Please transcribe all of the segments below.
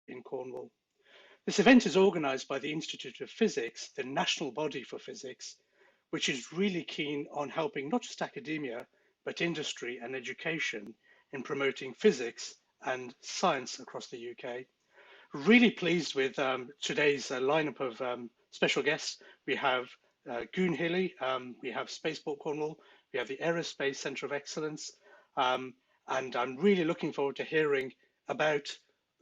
in Cornwall. This event is organised by the Institute of Physics, the national body for physics, which is really keen on helping not just academia, but industry and education in promoting physics and science across the UK. Really pleased with today's lineup of special guests. We have Goon we have Spaceport Cornwall, we have the Aerospace Centre of Excellence, and I'm really looking forward to hearing about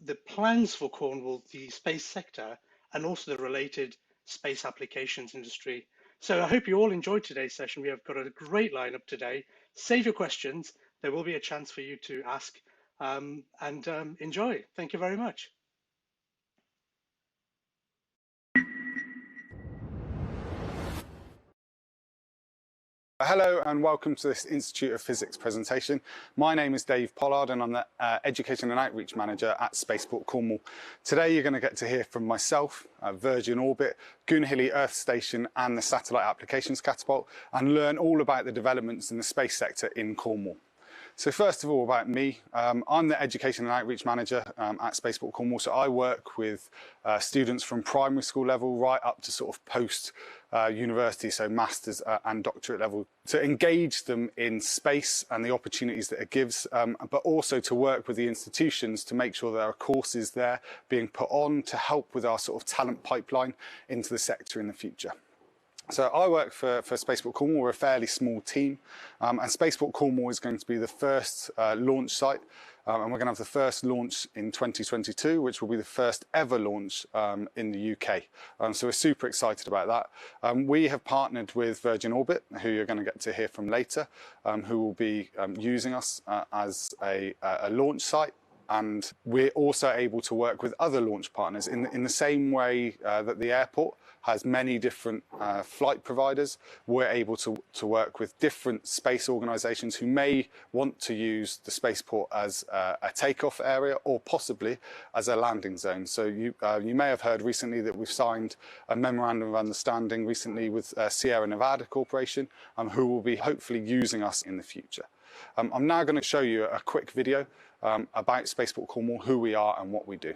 the plans for Cornwall, the space sector, and also the related space applications industry. So I hope you all enjoyed today's session. We have got a great lineup today. Save your questions. There will be a chance for you to ask and enjoy. Thank you very much. Hello and welcome to this Institute of Physics presentation. My name is Dave Pollard and I'm the Education and Outreach Manager at Spaceport Cornwall. Today you're going to get to hear from myself, Virgin Orbit, Goonhilly Earth Station and the Satellite Applications Catapult, and learn all about the developments in the space sector in Cornwall. So first of all, about me, I'm the Education and Outreach Manager at Spaceport Cornwall. So I work with students from primary school level right up to sort of post university, so masters and doctorate level, to engage them in space and the opportunities that it gives, but also to work with the institutions to make sure there are courses there being put on to help with our sort of talent pipeline into the sector in the future. So I work for Spaceport Cornwall. We're a fairly small team, and Spaceport Cornwall is going to be the first launch site, and we're going to have the first launch in 2022, which will be the first ever launch in the UK. So we're super excited about that. We have partnered with Virgin Orbit, who you're going to get to hear from later, who will be using us as a launch site. And we're also able to work with other launch partners in the same way that the airport has many different flight providers. We're able to work with different space organisations who may want to use the spaceport as a takeoff area or possibly as a landing zone. So you may have heard recently that we've signed a memorandum of understanding recently with Sierra Nevada Corporation, who will be hopefully using us in the future. I'm now going to show you a quick video about Spaceport Cornwall, who we are and what we do.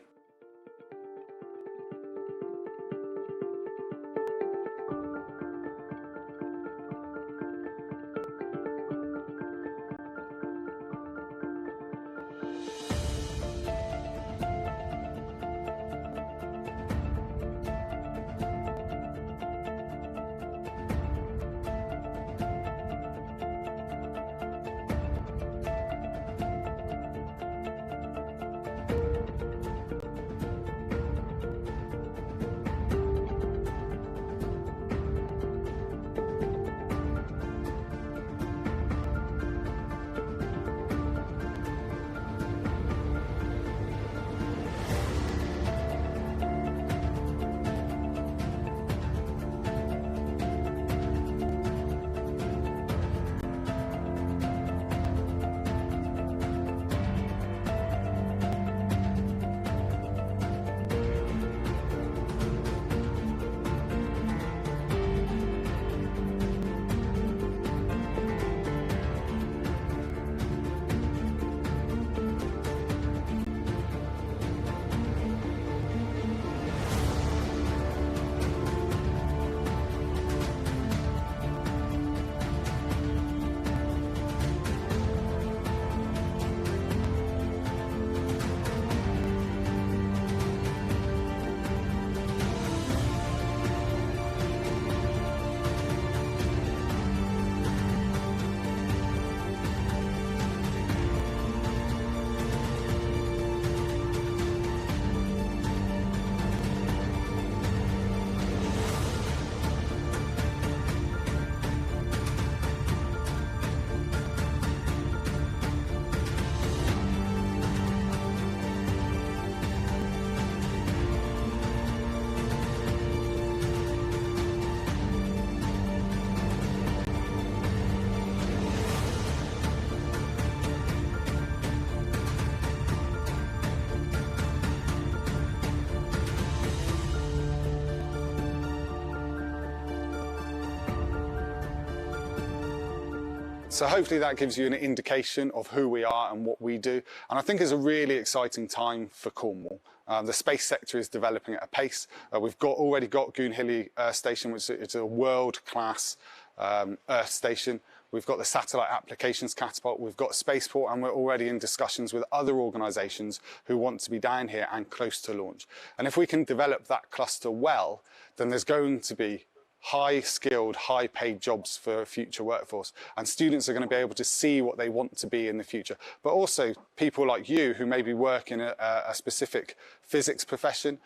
So hopefully that gives you an indication of who we are and what we do. And I think it's a really exciting time for Cornwall. The space sector is developing at a pace. We've already got Goonhilly Station, which is a world-class Earth station. We've got the Satellite Applications Catapult, we've got Spaceport, and we're already in discussions with other organisations who want to be down here and close to launch. And if we can develop that cluster well, then there's going to be high-skilled, high-paid jobs for future workforce, and students are going to be able to see what they want to be in the future. But also people like you who maybe work in a specific physics profession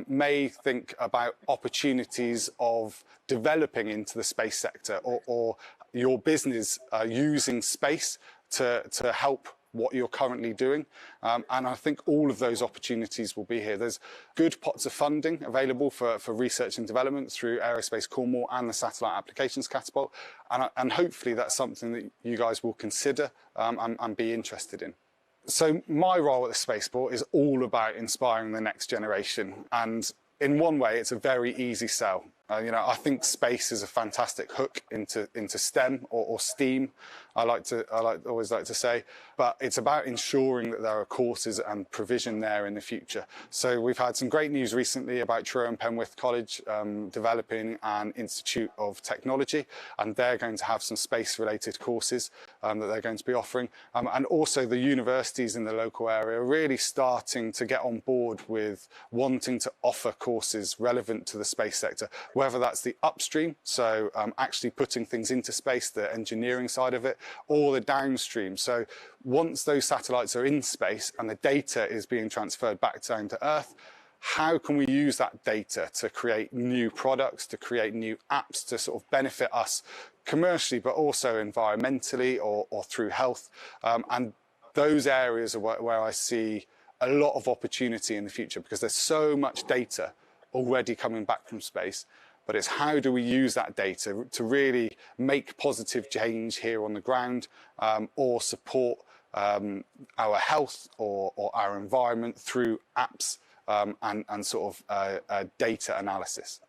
may think about opportunities of developing into the space sector, or your business using space to help what you're currently doing, and I think all of those opportunities will be here. There's good pots of funding available for research and development through Aerospace Cornwall and the Satellite Applications Catapult, and hopefully that's something that you guys will consider and be interested in. So my role at the Spaceport is all about inspiring the next generation, and in one way it's a very easy sell. I think space is a fantastic hook into STEM or STEAM, I always like to say, but it's about ensuring that there are courses and provision there in the future. So we've had some great news recently about Truro and Penwith College developing an Institute of Technology, and they're going to have some space related courses that they're going to be offering, and also the universities in the local area are really starting to get on board with wanting to offer courses relevant to the space sector, whether that's the upstream, so actually putting things into space, the engineering side of it, or the downstream. So once those satellites are in space and the data is being transferred back down to Earth, how can we use that data to create new products, to create new apps to sort of benefit us commercially, but also environmentally or through health? And those areas are where I see a lot of opportunity in the future, because there's so much data already coming back from space. But it's how do we use that data to really make positive change here on the ground, or support our health or our environment through apps and sort of data analysis.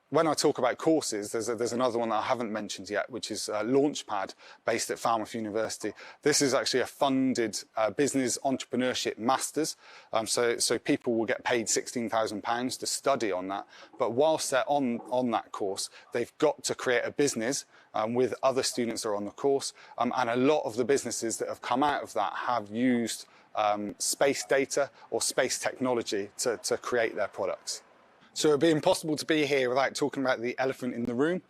When I talk about courses, there's another one that I haven't mentioned yet, which is Launchpad, based at Falmouth University. This is actually a funded business entrepreneurship masters, so people will get paid £16,000 to study on that. But whilst they're on that course, they've got to create a business with other students that are on the course, and a lot of the businesses that have come out of that have used space data or space technology to create their products. So it'd be impossible to be here without talking about the elephant in the room.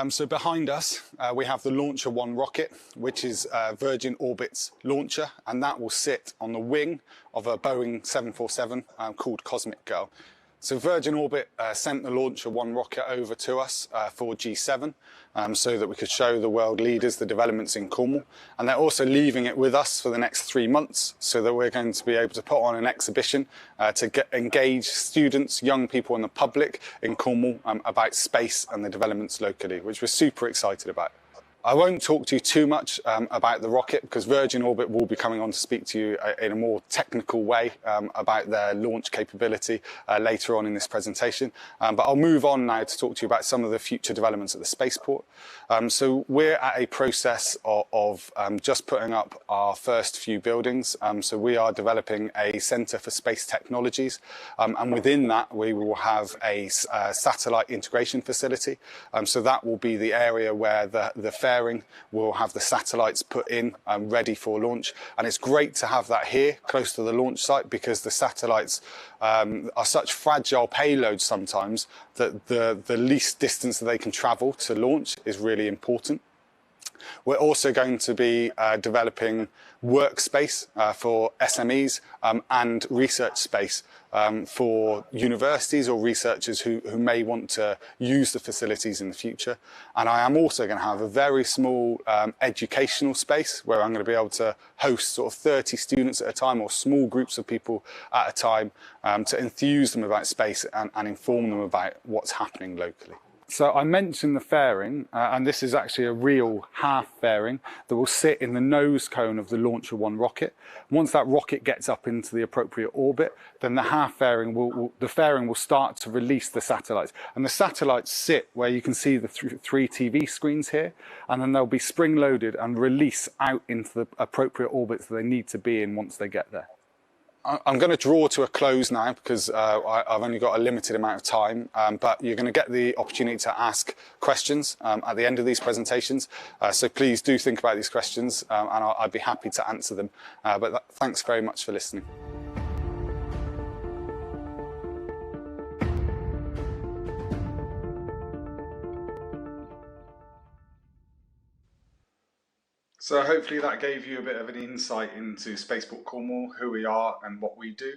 So behind us, we have the Launcher 1 rocket, which is Virgin Orbit's launcher, and that will sit on the wing of a Boeing 747 called Cosmic Girl. So Virgin Orbit sent the Launcher 1 rocket over to us for G7, so that we could show the world leaders the developments in Cornwall. And they're also leaving it with us for the next 3 months, so that we're going to be able to put on an exhibition to engage students, young people and the public in Cornwall about space and the developments locally, which we're super excited about. I won't talk to you too much about the rocket, because Virgin Orbit will be coming on to speak to you in a more technical way about their launch capability later on in this presentation. But I'll move on now to talk to you about some of the future developments at the Spaceport. So we're at a process of just putting up our first few buildings. So we are developing a Centre for Space Technologies, and within that we will have a satellite integration facility. So that will be the area where the fairing will have the satellites put in ready for launch. And it's great to have that here close to the launch site, because the satellites are such fragile payloads sometimes that the least distance that they can travel to launch is really important. We're also going to be developing workspace for SMEs and research space for universities or researchers who may want to use the facilities in the future. And I am also going to have a very small educational space where I'm going to be able to host sort of 30 students at a time, or small groups of people at a time, to enthuse them about space and inform them about what's happening locally. So I mentioned the fairing, and this is actually a real half fairing that will sit in the nose cone of the Launcher 1 rocket. Once that rocket gets up into the appropriate orbit, then the half fairing will start to release the satellites. And the satellites sit where you can see the three TV screens here, and then they'll be spring loaded and release out into the appropriate orbits that they need to be in once they get there. I'm going to draw to a close now because I've only got a limited amount of time, but you're going to get the opportunity to ask questions at the end of these presentations. So please do think about these questions and I'd be happy to answer them. Thanks very much for listening. So hopefully that gave you a bit of an insight into Spaceport Cornwall, who we are and what we do.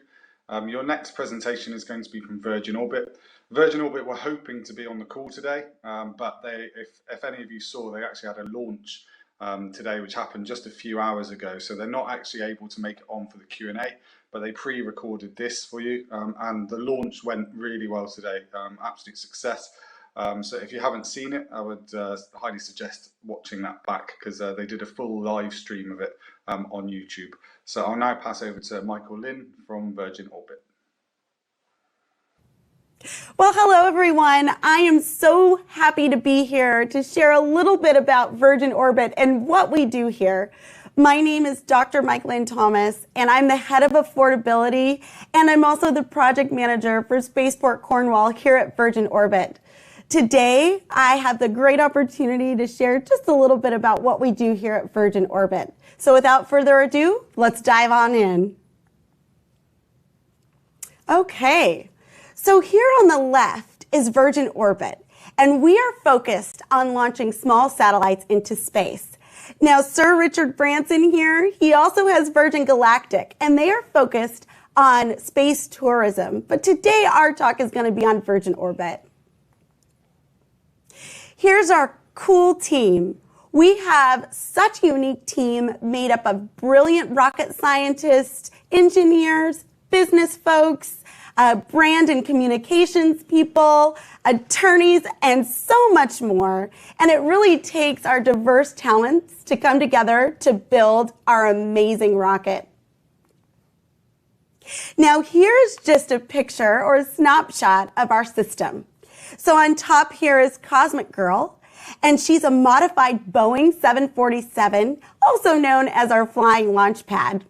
Your next presentation is going to be from Virgin Orbit. Virgin Orbit were hoping to be on the call today, but if any of you saw, they actually had a launch today, which happened just a few hours ago. So they're not actually able to make it on for the Q&A, but they pre-recorded this for you. And the launch went really well today, absolute success. So if you haven't seen it, I would highly suggest watching that back because they did a full live stream of it on YouTube. So I'll now pass over to Michael Lynn from Virgin Orbit. Well, hello everyone. I am so happy to be here to share a little bit about Virgin Orbit and what we do here. My name is Dr. Mike Lynn Thomas, and I'm the head of affordability, and I'm also the project manager for Spaceport Cornwall here at Virgin Orbit. Today, I have the great opportunity to share just a little bit about what we do here at Virgin Orbit. So without further ado, let's dive on in. Okay, so here on the left is Virgin Orbit, and we are focused on launching small satellites into space. Now, Sir Richard Branson here, he also has Virgin Galactic, and they are focused on space tourism. But today, our talk is going to be on Virgin Orbit. Here's our cool team. We have such a unique team made up of brilliant rocket scientists, engineers, business folks, brand and communications people, attorneys, and so much more. And it really takes our diverse talents to come together to build our amazing rocket. Now, here's just a picture or a snapshot of our system. So on top here is Cosmic Girl, and she's a modified Boeing 747, also known as our flying launch pad.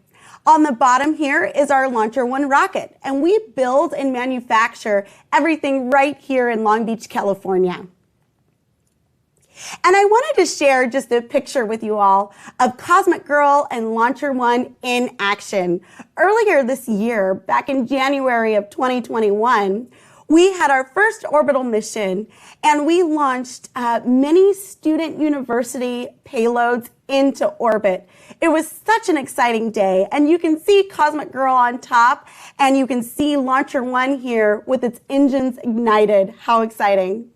On the bottom here is our Launcher One rocket, and we build and manufacture everything right here in Long Beach, California. And I wanted to share just a picture with you all of Cosmic Girl and Launcher One in action. Earlier this year, back in January of 2021, we had our first orbital mission, and we launched many student university payloads into orbit. It was such an exciting day, and you can see Cosmic Girl on top, and you can see Launcher One here with its engines ignited. How exciting.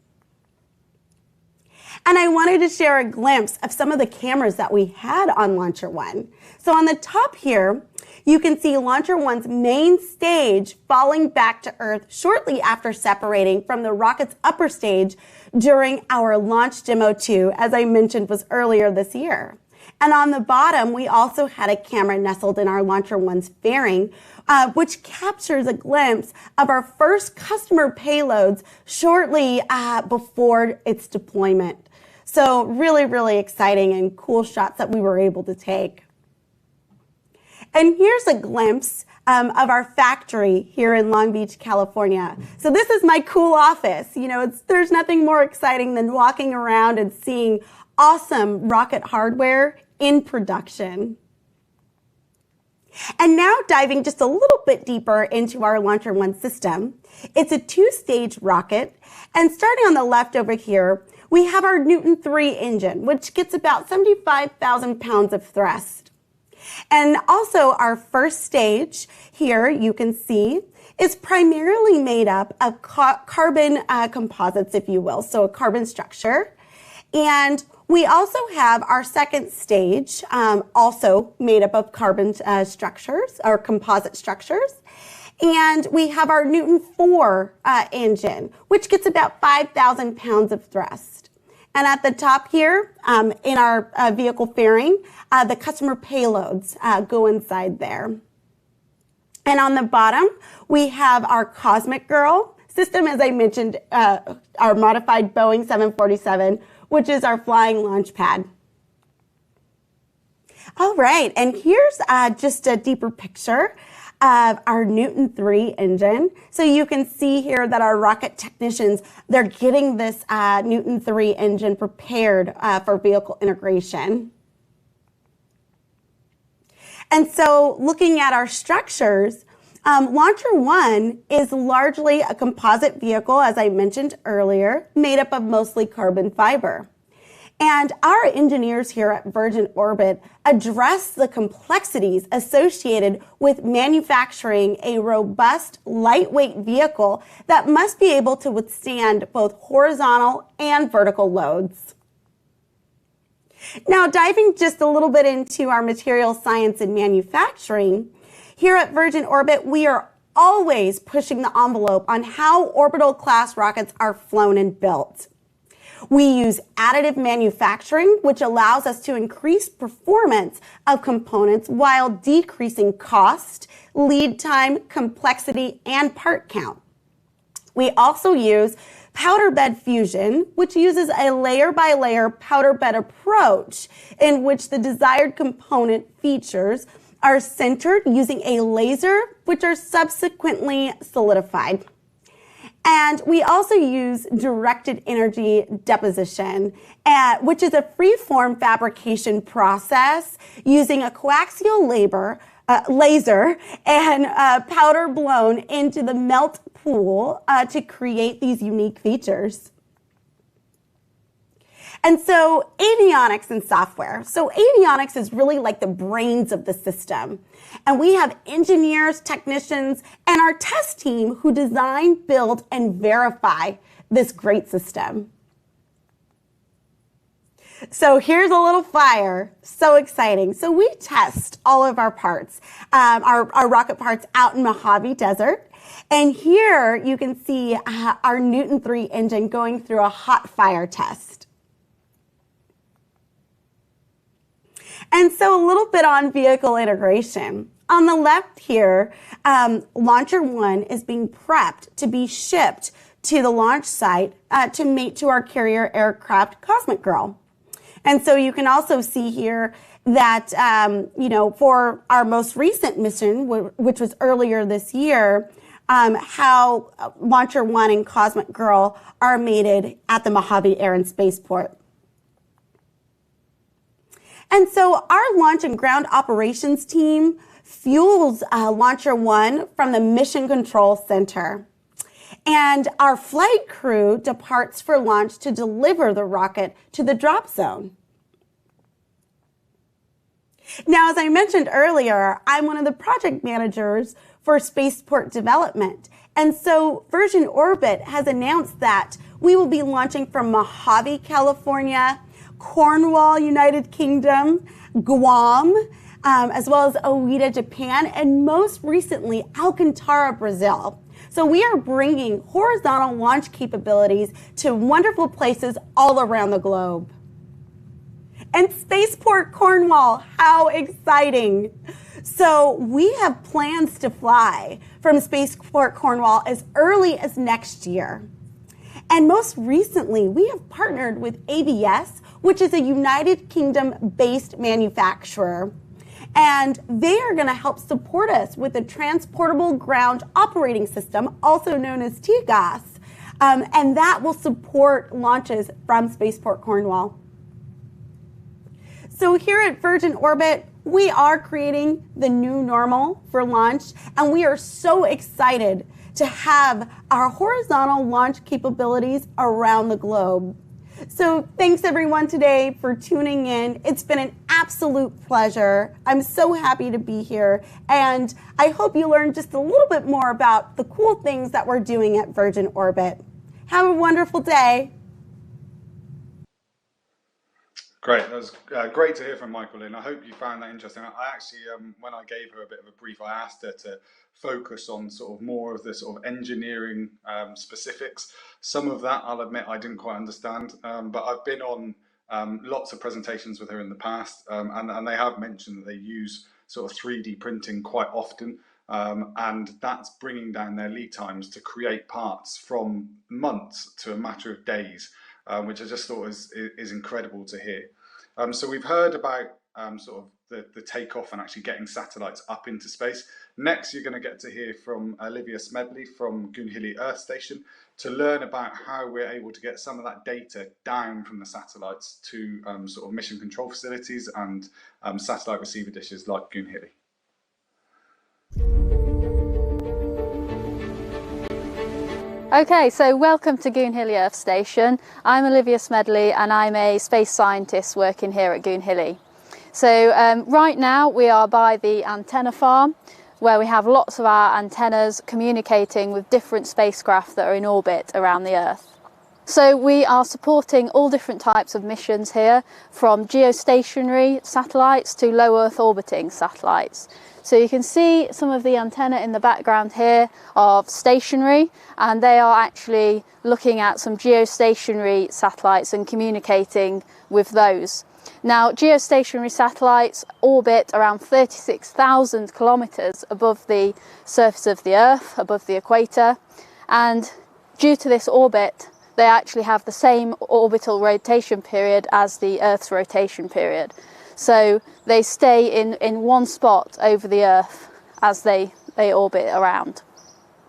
And I wanted to share a glimpse of some of the cameras that we had on Launcher One. So on the top here, you can see Launcher One's main stage falling back to Earth shortly after separating from the rocket's upper stage during our Launch Demo 2, as I mentioned, was earlier this year. And on the bottom, we also had a camera nestled in our Launcher One's fairing, which captures a glimpse of our first customer payloads shortly before its deployment. So really, really exciting and cool shots that we were able to take. And here's a glimpse of our factory here in Long Beach, California. So this is my cool office. You know, there's nothing more exciting than walking around and seeing awesome rocket hardware in production. And now diving just a little bit deeper into our Launcher One system. It's a two-stage rocket, and starting on the left over here, we have our Newton 3 engine, which gets about 75,000 pounds of thrust. And also our first stage here, you can see, is primarily made up of carbon composites, if you will, so a carbon structure. And we also have our second stage, also made up of carbon structures or composite structures. And we have our Newton 4 engine, which gets about 5,000 pounds of thrust. And at the top here, in our vehicle fairing, the customer payloads go inside there. And on the bottom, we have our Cosmic Girl system, as I mentioned, our modified Boeing 747, which is our flying launch pad. All right, and here's just a deeper picture of our Newton 3 engine. So you can see here that our rocket technicians, they're getting this Newton 3 engine prepared for vehicle integration. And so looking at our structures, Launcher 1 is largely a composite vehicle, as I mentioned earlier, made up of mostly carbon fiber. And our engineers here at Virgin Orbit address the complexities associated with manufacturing a robust, lightweight vehicle that must be able to withstand both horizontal and vertical loads. Now, diving just a little bit into our material science and manufacturing, here at Virgin Orbit, we are always pushing the envelope on how orbital class rockets are flown and built. We use additive manufacturing, which allows us to increase performance of components while decreasing cost, lead time, complexity, and part count. We also use powder bed fusion, which uses a layer-by-layer powder bed approach in which the desired component features are centered using a laser, which are subsequently solidified. And we also use directed energy deposition, which is a free-form fabrication process using a coaxial laser and powder blown into the melt pool to create these unique features. And so avionics and software. So avionics is really like the brains of the system. And we have engineers, technicians, and our test team who design, build, and verify this great system. So here's a little flyer. So exciting. So we test all of our parts, our rocket parts out in Mojave Desert. And here you can see our Newton 3 engine going through a hot fire test. And so a little bit on vehicle integration. On the left here, Launcher 1 is being prepped to be shipped to the launch site to mate to our carrier aircraft Cosmic Girl. And so you can also see here that, for our most recent mission, which was earlier this year, how Launcher 1 and Cosmic Girl are mated at the Mojave Air and Spaceport. And so our launch and ground operations team fuels Launcher 1 from the Mission Control Center. And our flight crew departs for launch to deliver the rocket to the drop zone. Now, as I mentioned earlier, I'm one of the project managers for spaceport development. And so Virgin Orbit has announced that we will be launching from Mojave, California, Cornwall, United Kingdom, Guam, as well as Oita, Japan, and most recently, Alcantara, Brazil. So we are bringing horizontal launch capabilities to wonderful places all around the globe. And Spaceport Cornwall, how exciting! So we have plans to fly from Spaceport Cornwall as early as next year. And most recently, we have partnered with ABS, which is a United Kingdom-based manufacturer. And they are going to help support us with a transportable ground operating system, also known as TGOS. And that will support launches from Spaceport Cornwall. So here at Virgin Orbit, we are creating the new normal for launch, and we are so excited to have our horizontal launch capabilities around the globe. So thanks everyone today for tuning in. It's been an absolute pleasure. I'm so happy to be here, and I hope you learned just a little bit more about the cool things that we're doing at Virgin Orbit. Have a wonderful day. Great, that was great to hear from Michael, and I hope you found that interesting. I actually, when I gave her a bit of a brief, I asked her to focus on sort of more of the sort of engineering specifics. Some of that, I'll admit, I didn't quite understand, but I've been on lots of presentations with her in the past, and they have mentioned that they use sort of 3D printing quite often, and that's bringing down their lead times to create parts from months to a matter of days. Which I just thought is incredible to hear. So we've heard about sort of the takeoff and actually getting satellites up into space. Next, you're going to get to hear from Olivia Smedley from Goonhilly Earth Station to learn about how we're able to get some of that data down from the satellites to sort of mission control facilities and satellite receiver dishes like Goonhilly. Okay, so welcome to Goonhilly Earth Station. I'm Olivia Smedley and I'm a space scientist working here at Goonhilly. So right now we are by the antenna farm where we have lots of our antennas communicating with different spacecraft that are in orbit around the Earth. So we are supporting all different types of missions here, from geostationary satellites to low Earth orbiting satellites. So you can see some of the antenna in the background here are stationary, and they are actually looking at some geostationary satellites and communicating with those. Now, geostationary satellites orbit around 36,000 kilometres above the surface of the Earth, above the equator, and due to this orbit, they actually have the same orbital rotation period as the Earth's rotation period. So they stay in one spot over the Earth as they orbit around.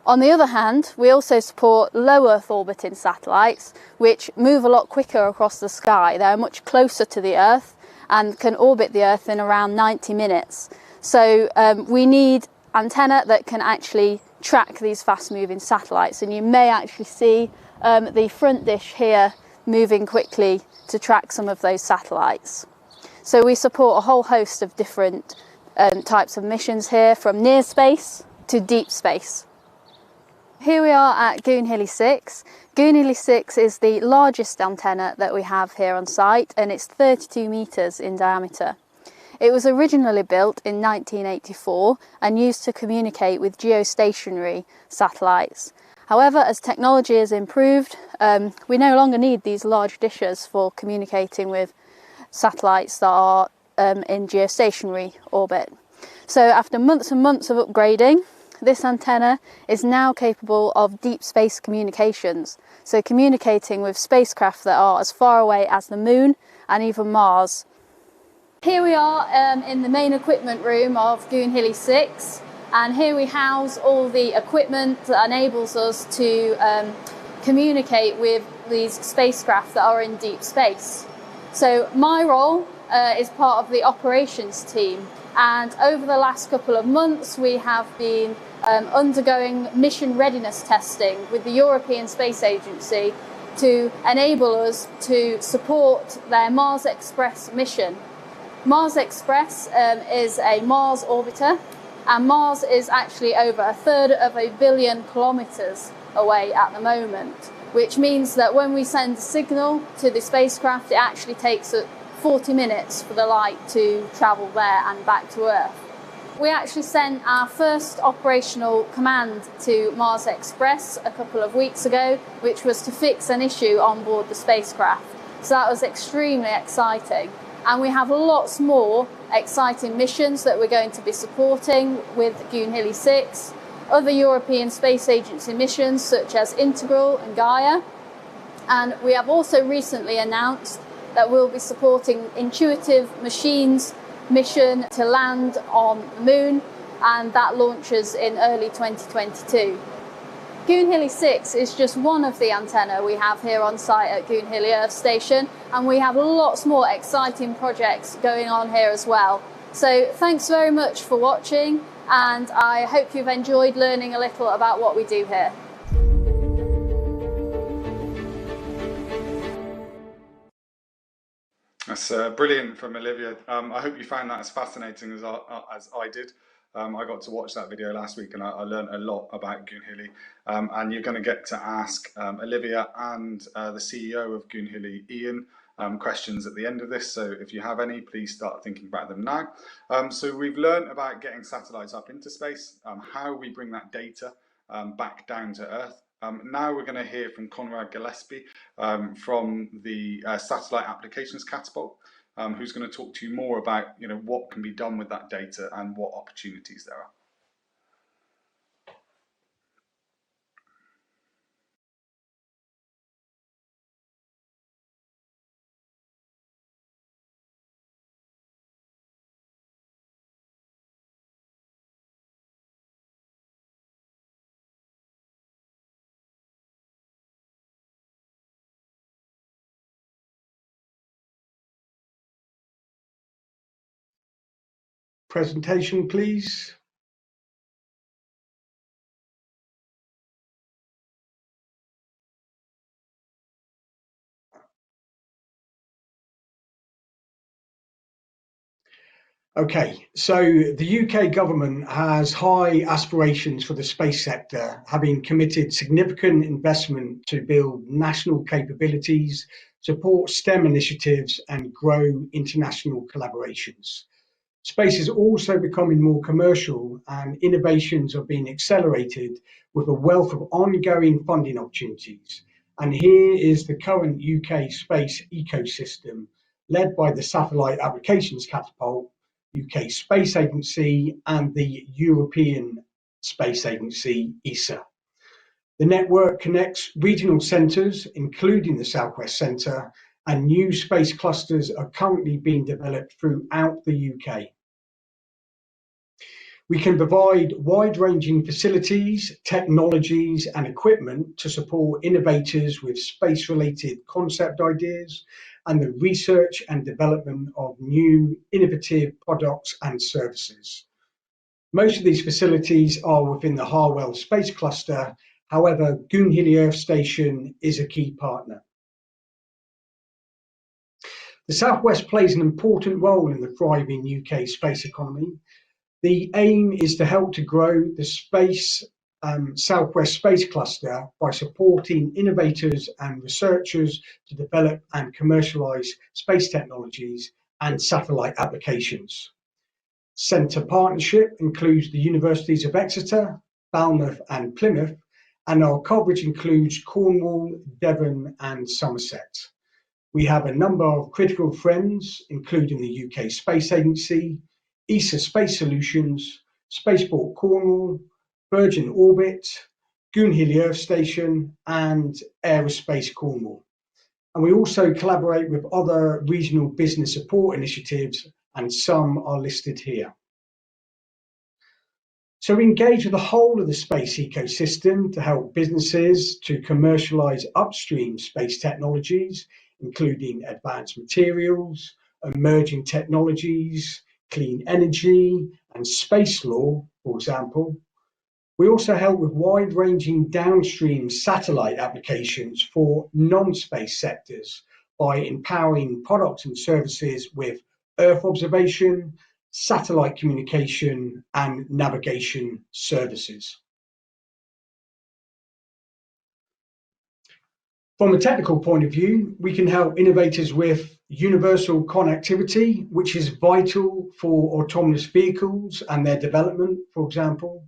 On the other hand, we also support low Earth orbiting satellites, which move a lot quicker across the sky. They're much closer to the Earth and can orbit the Earth in around 90 minutes. So we need antenna that can actually track these fast moving satellites, and you may actually see the front dish here moving quickly to track some of those satellites. So we support a whole host of different types of missions here, from near space to deep space. Here we are at Goonhilly 6. Goonhilly 6 is the largest antenna that we have here on site, and it's 32 metres in diameter. It was originally built in 1984 and used to communicate with geostationary satellites. However, as technology has improved, we no longer need these large dishes for communicating with satellites that are in geostationary orbit. So after months and months of upgrading, this antenna is now capable of deep space communications, so communicating with spacecraft that are as far away as the Moon and even Mars. Here we are in the main equipment room of Goonhilly 6, and here we house all the equipment that enables us to communicate with these spacecraft that are in deep space. So my role is part of the operations team, and over the last couple of months we have been undergoing mission readiness testing with the European Space Agency to enable us to support their Mars Express mission. Mars Express is a Mars orbiter, and Mars is actually over 1/3 of a billion kilometres away at the moment, which means that when we send a signal to the spacecraft, it actually takes 40 minutes for the light to travel there and back to Earth. We actually sent our first operational command to Mars Express a couple of weeks ago, which was to fix an issue on board the spacecraft. So that was extremely exciting. And we have lots more exciting missions that we're going to be supporting with Goonhilly 6, other European Space Agency missions such as Integral and Gaia. And we have also recently announced that we'll be supporting Intuitive Machines' mission to land on the Moon, and that launches in early 2022. Goonhilly 6 is just one of the antenna we have here on site at Goonhilly Earth Station, and we have lots more exciting projects going on here as well. So thanks very much for watching, and I hope you've enjoyed learning a little about what we do here. That's brilliant from Olivia. I hope you found that as fascinating as I did. I got to watch that video last week and I learned a lot about Goonhilly. And you're going to get to ask Olivia and the CEO of Goonhilly, Ian, questions at the end of this. So if you have any, please start thinking about them now. So we've learned about getting satellites up into space, how we bring that data back down to Earth. Now we're going to hear from Conrad Gillespie from the Satellite Applications Catapult, who's going to talk to you more about what can be done with that data and what opportunities there are. presentation, please. Okay, so the UK government has high aspirations for the space sector, having committed significant investment to build national capabilities, support STEM initiatives, and grow international collaborations. Space is also becoming more commercial, and innovations are being accelerated with a wealth of ongoing funding opportunities. And here is the current UK space ecosystem, led by the Satellite Applications Catapult, UK Space Agency, and the European Space Agency, ESA. The network connects regional centres, including the Southwest Centre, and new space clusters are currently being developed throughout the UK. We can provide wide-ranging facilities, technologies, and equipment to support innovators with space-related concept ideas and the research and development of new innovative products and services. Most of these facilities are within the Harwell Space Cluster. However, Goonhilly Earth Station is a key partner. The Southwest plays an important role in the thriving UK space economy. The aim is to help to grow the Southwest Space Cluster by supporting innovators and researchers to develop and commercialise space technologies and satellite applications. Centre partnership includes the Universities of Exeter, Falmouth and Plymouth, and our coverage includes Cornwall, Devon and Somerset. We have a number of critical friends, including the UK Space Agency, ESA Space Solutions, Spaceport Cornwall, Virgin Orbit, Goonhilly Earth Station, and Aerospace Cornwall. And we also collaborate with other regional business support initiatives, and some are listed here. So we engage with the whole of the space ecosystem to help businesses to commercialise upstream space technologies, including advanced materials, emerging technologies, clean energy, and space law, for example. We also help with wide-ranging downstream satellite applications for non-space sectors by empowering products and services with Earth observation, satellite communication, and navigation services. From a technical point of view, we can help innovators with universal connectivity, which is vital for autonomous vehicles and their development, for example,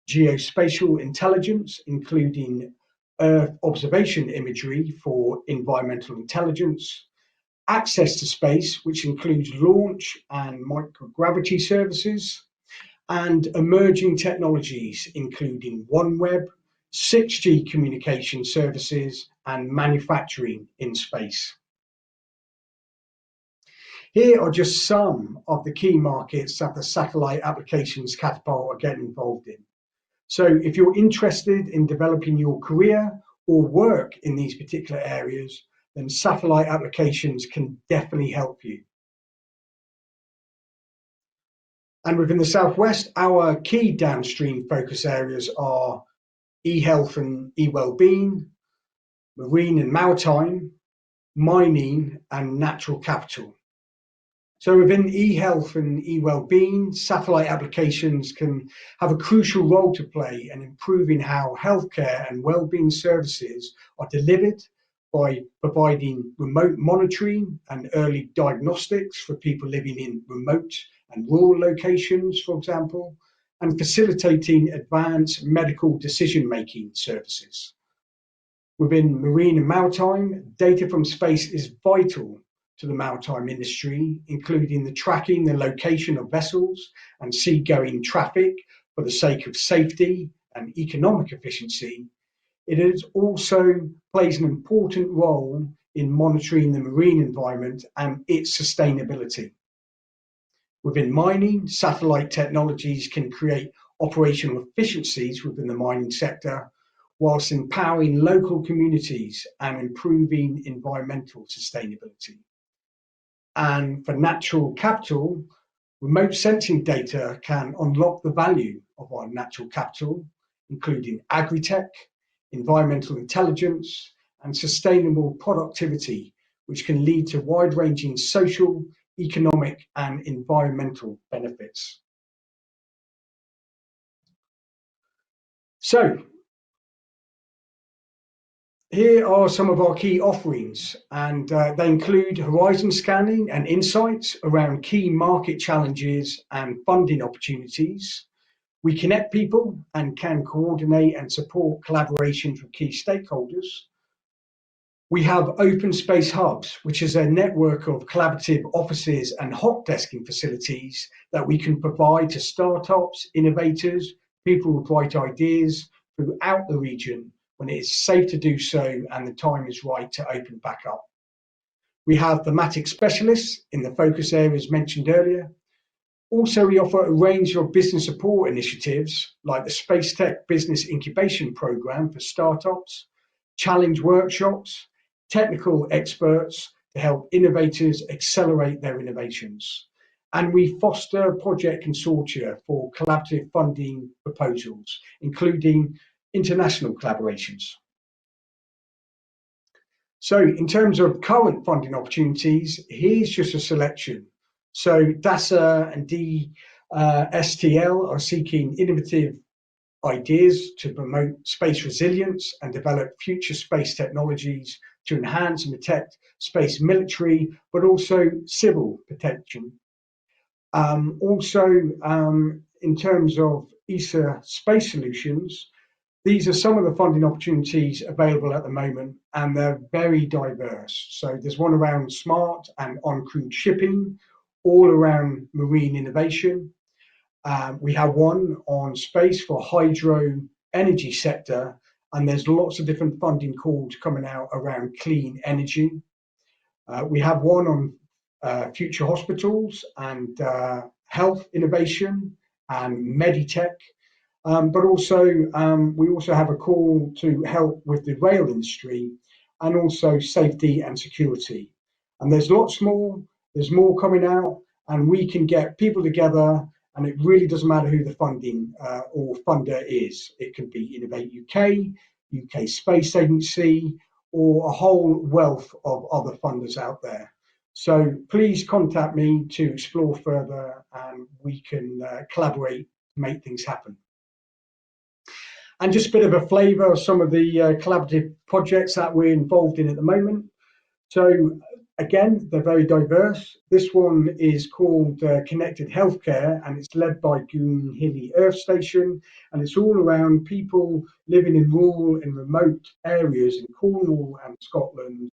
geospatial intelligence, including Earth observation imagery for environmental intelligence, access to space, which includes launch and microgravity services, and emerging technologies, including OneWeb, 6G communication services, and manufacturing in space. Here are just some of the key markets that the Satellite Applications Catapult are getting involved in. So if you're interested in developing your career or work in these particular areas, then satellite applications can definitely help you. And within the Southwest, our key downstream focus areas are e-health and e-wellbeing, marine and maritime, mining, and natural capital. So within e-health and e-wellbeing, satellite applications can have a crucial role to play in improving how healthcare and wellbeing services are delivered by providing remote monitoring and early diagnostics for people living in remote and rural locations, for example, and facilitating advanced medical decision-making services. Within marine and maritime, data from space is vital to the maritime industry, including the tracking the location of vessels and seagoing traffic for the sake of safety and economic efficiency. It is also plays an important role in monitoring the marine environment and its sustainability. Within mining, satellite technologies can create operational efficiencies within the mining sector, whilst empowering local communities and improving environmental sustainability. And for natural capital, Remote sensing data can unlock the value of our natural capital, including agri-tech, environmental intelligence, and sustainable productivity, which can lead to wide-ranging social, economic, and environmental benefits. So, here are some of our key offerings, and they include horizon scanning and insights around key market challenges and funding opportunities. We connect people and can coordinate and support collaborations with key stakeholders. We have open space hubs, which is a network of collaborative offices and hot desking facilities that we can provide to startups, innovators, people with bright ideas throughout the region when it is safe to do so and the time is right to open back up. We have thematic specialists in the focus areas mentioned earlier. Also, we offer a range of business support initiatives like the Space Tech Business Incubation Programme for startups, challenge workshops, technical experts to help innovators accelerate their innovations. And we foster project consortia for collaborative funding proposals, including international collaborations. So in terms of current funding opportunities, here's just a selection. So DASA and DSTL are seeking innovative ideas to promote space resilience and develop future space technologies to enhance and protect space military, but also civil protection. In terms of ESA Space Solutions, these are some of the funding opportunities available at the moment, and they're very diverse. So there's one around smart and uncrewed shipping, all around marine innovation. We have one on space for hydro energy sector, and there's lots of different funding calls coming out around clean energy. We have one on future hospitals and health innovation and meditech. But also, we also have a call to help with the rail industry and also safety and security. And there's lots more, there's more coming out, and we can get people together, and it really doesn't matter who the funding or funder is. It could be Innovate UK, UK Space Agency, or a whole wealth of other funders out there. So please contact me to explore further, and we can collaborate to make things happen. And just a bit of a flavour of some of the collaborative projects that we're involved in at the moment. So again, they're very diverse. This one is called Connected Healthcare, and it's led by Goon Hilly Earth Station, and it's all around people living in rural and remote areas in Cornwall and Scotland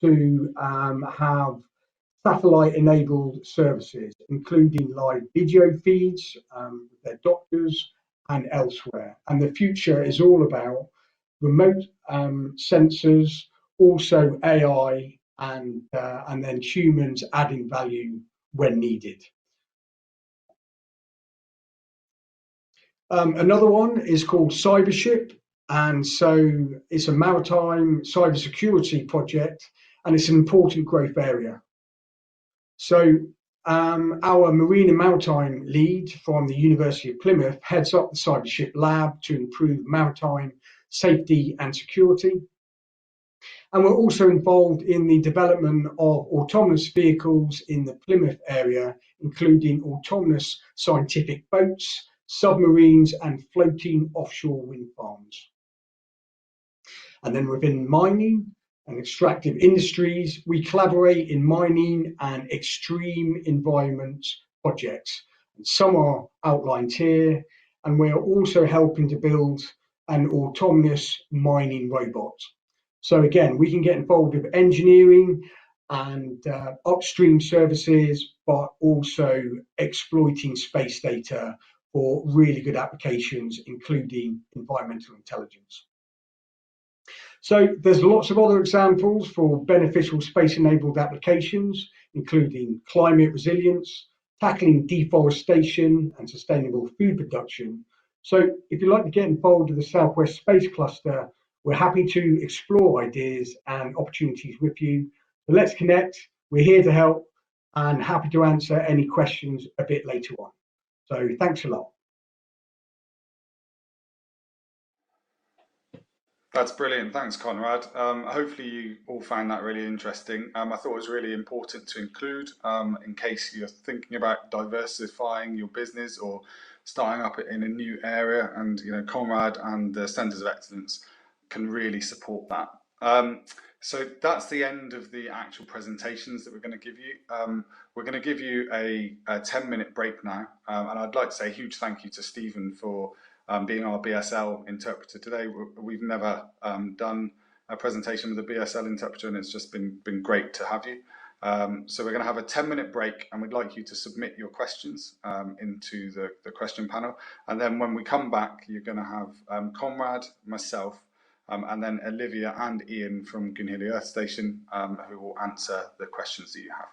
to have satellite-enabled services, including live video feeds with their doctors and elsewhere. And the future is all about remote sensors, also AI, and then humans adding value when needed. Another one is called Cybership, and so it's a maritime cybersecurity project, and it's an important growth area. So our Marine and Maritime lead from the University of Plymouth heads up the Cybership Lab to improve maritime safety and security. And we're also involved in the development of autonomous vehicles in the Plymouth area, including autonomous scientific boats, submarines, and floating offshore wind farms. And then within mining and extractive industries, we collaborate in mining and extreme environment projects. And some are outlined here, and we're also helping to build an autonomous mining robot. So again, we can get involved with engineering and upstream services, but also exploiting space data for really good applications, including environmental intelligence. So there's lots of other examples for beneficial space-enabled applications, including climate resilience, tackling deforestation and sustainable food production. So if you'd like to get involved with the Southwest Space Cluster, we're happy to explore ideas and opportunities with you. So let's connect. We're here to help, and happy to answer any questions a bit later on. So thanks a lot. That's brilliant. Thanks, Conrad. Hopefully you all found that really interesting. I thought it was really important to include in case you're thinking about diversifying your business or starting up in a new area, and Conrad and the Centres of Excellence can really support that. So that's the end of the actual presentations that we're going to give you. We're going to give you a 10-minute break now, and I'd like to say a huge thank you to Stephen for being our BSL interpreter today. We've never done a presentation with a BSL interpreter, and it's just been great to have you. So we're going to have a 10-minute break, and we'd like you to submit your questions into the question panel. And then when we come back, you're going to have Conrad, myself, and then Olivia and Ian from Goonhilly Earth Station, who will answer the questions that you have.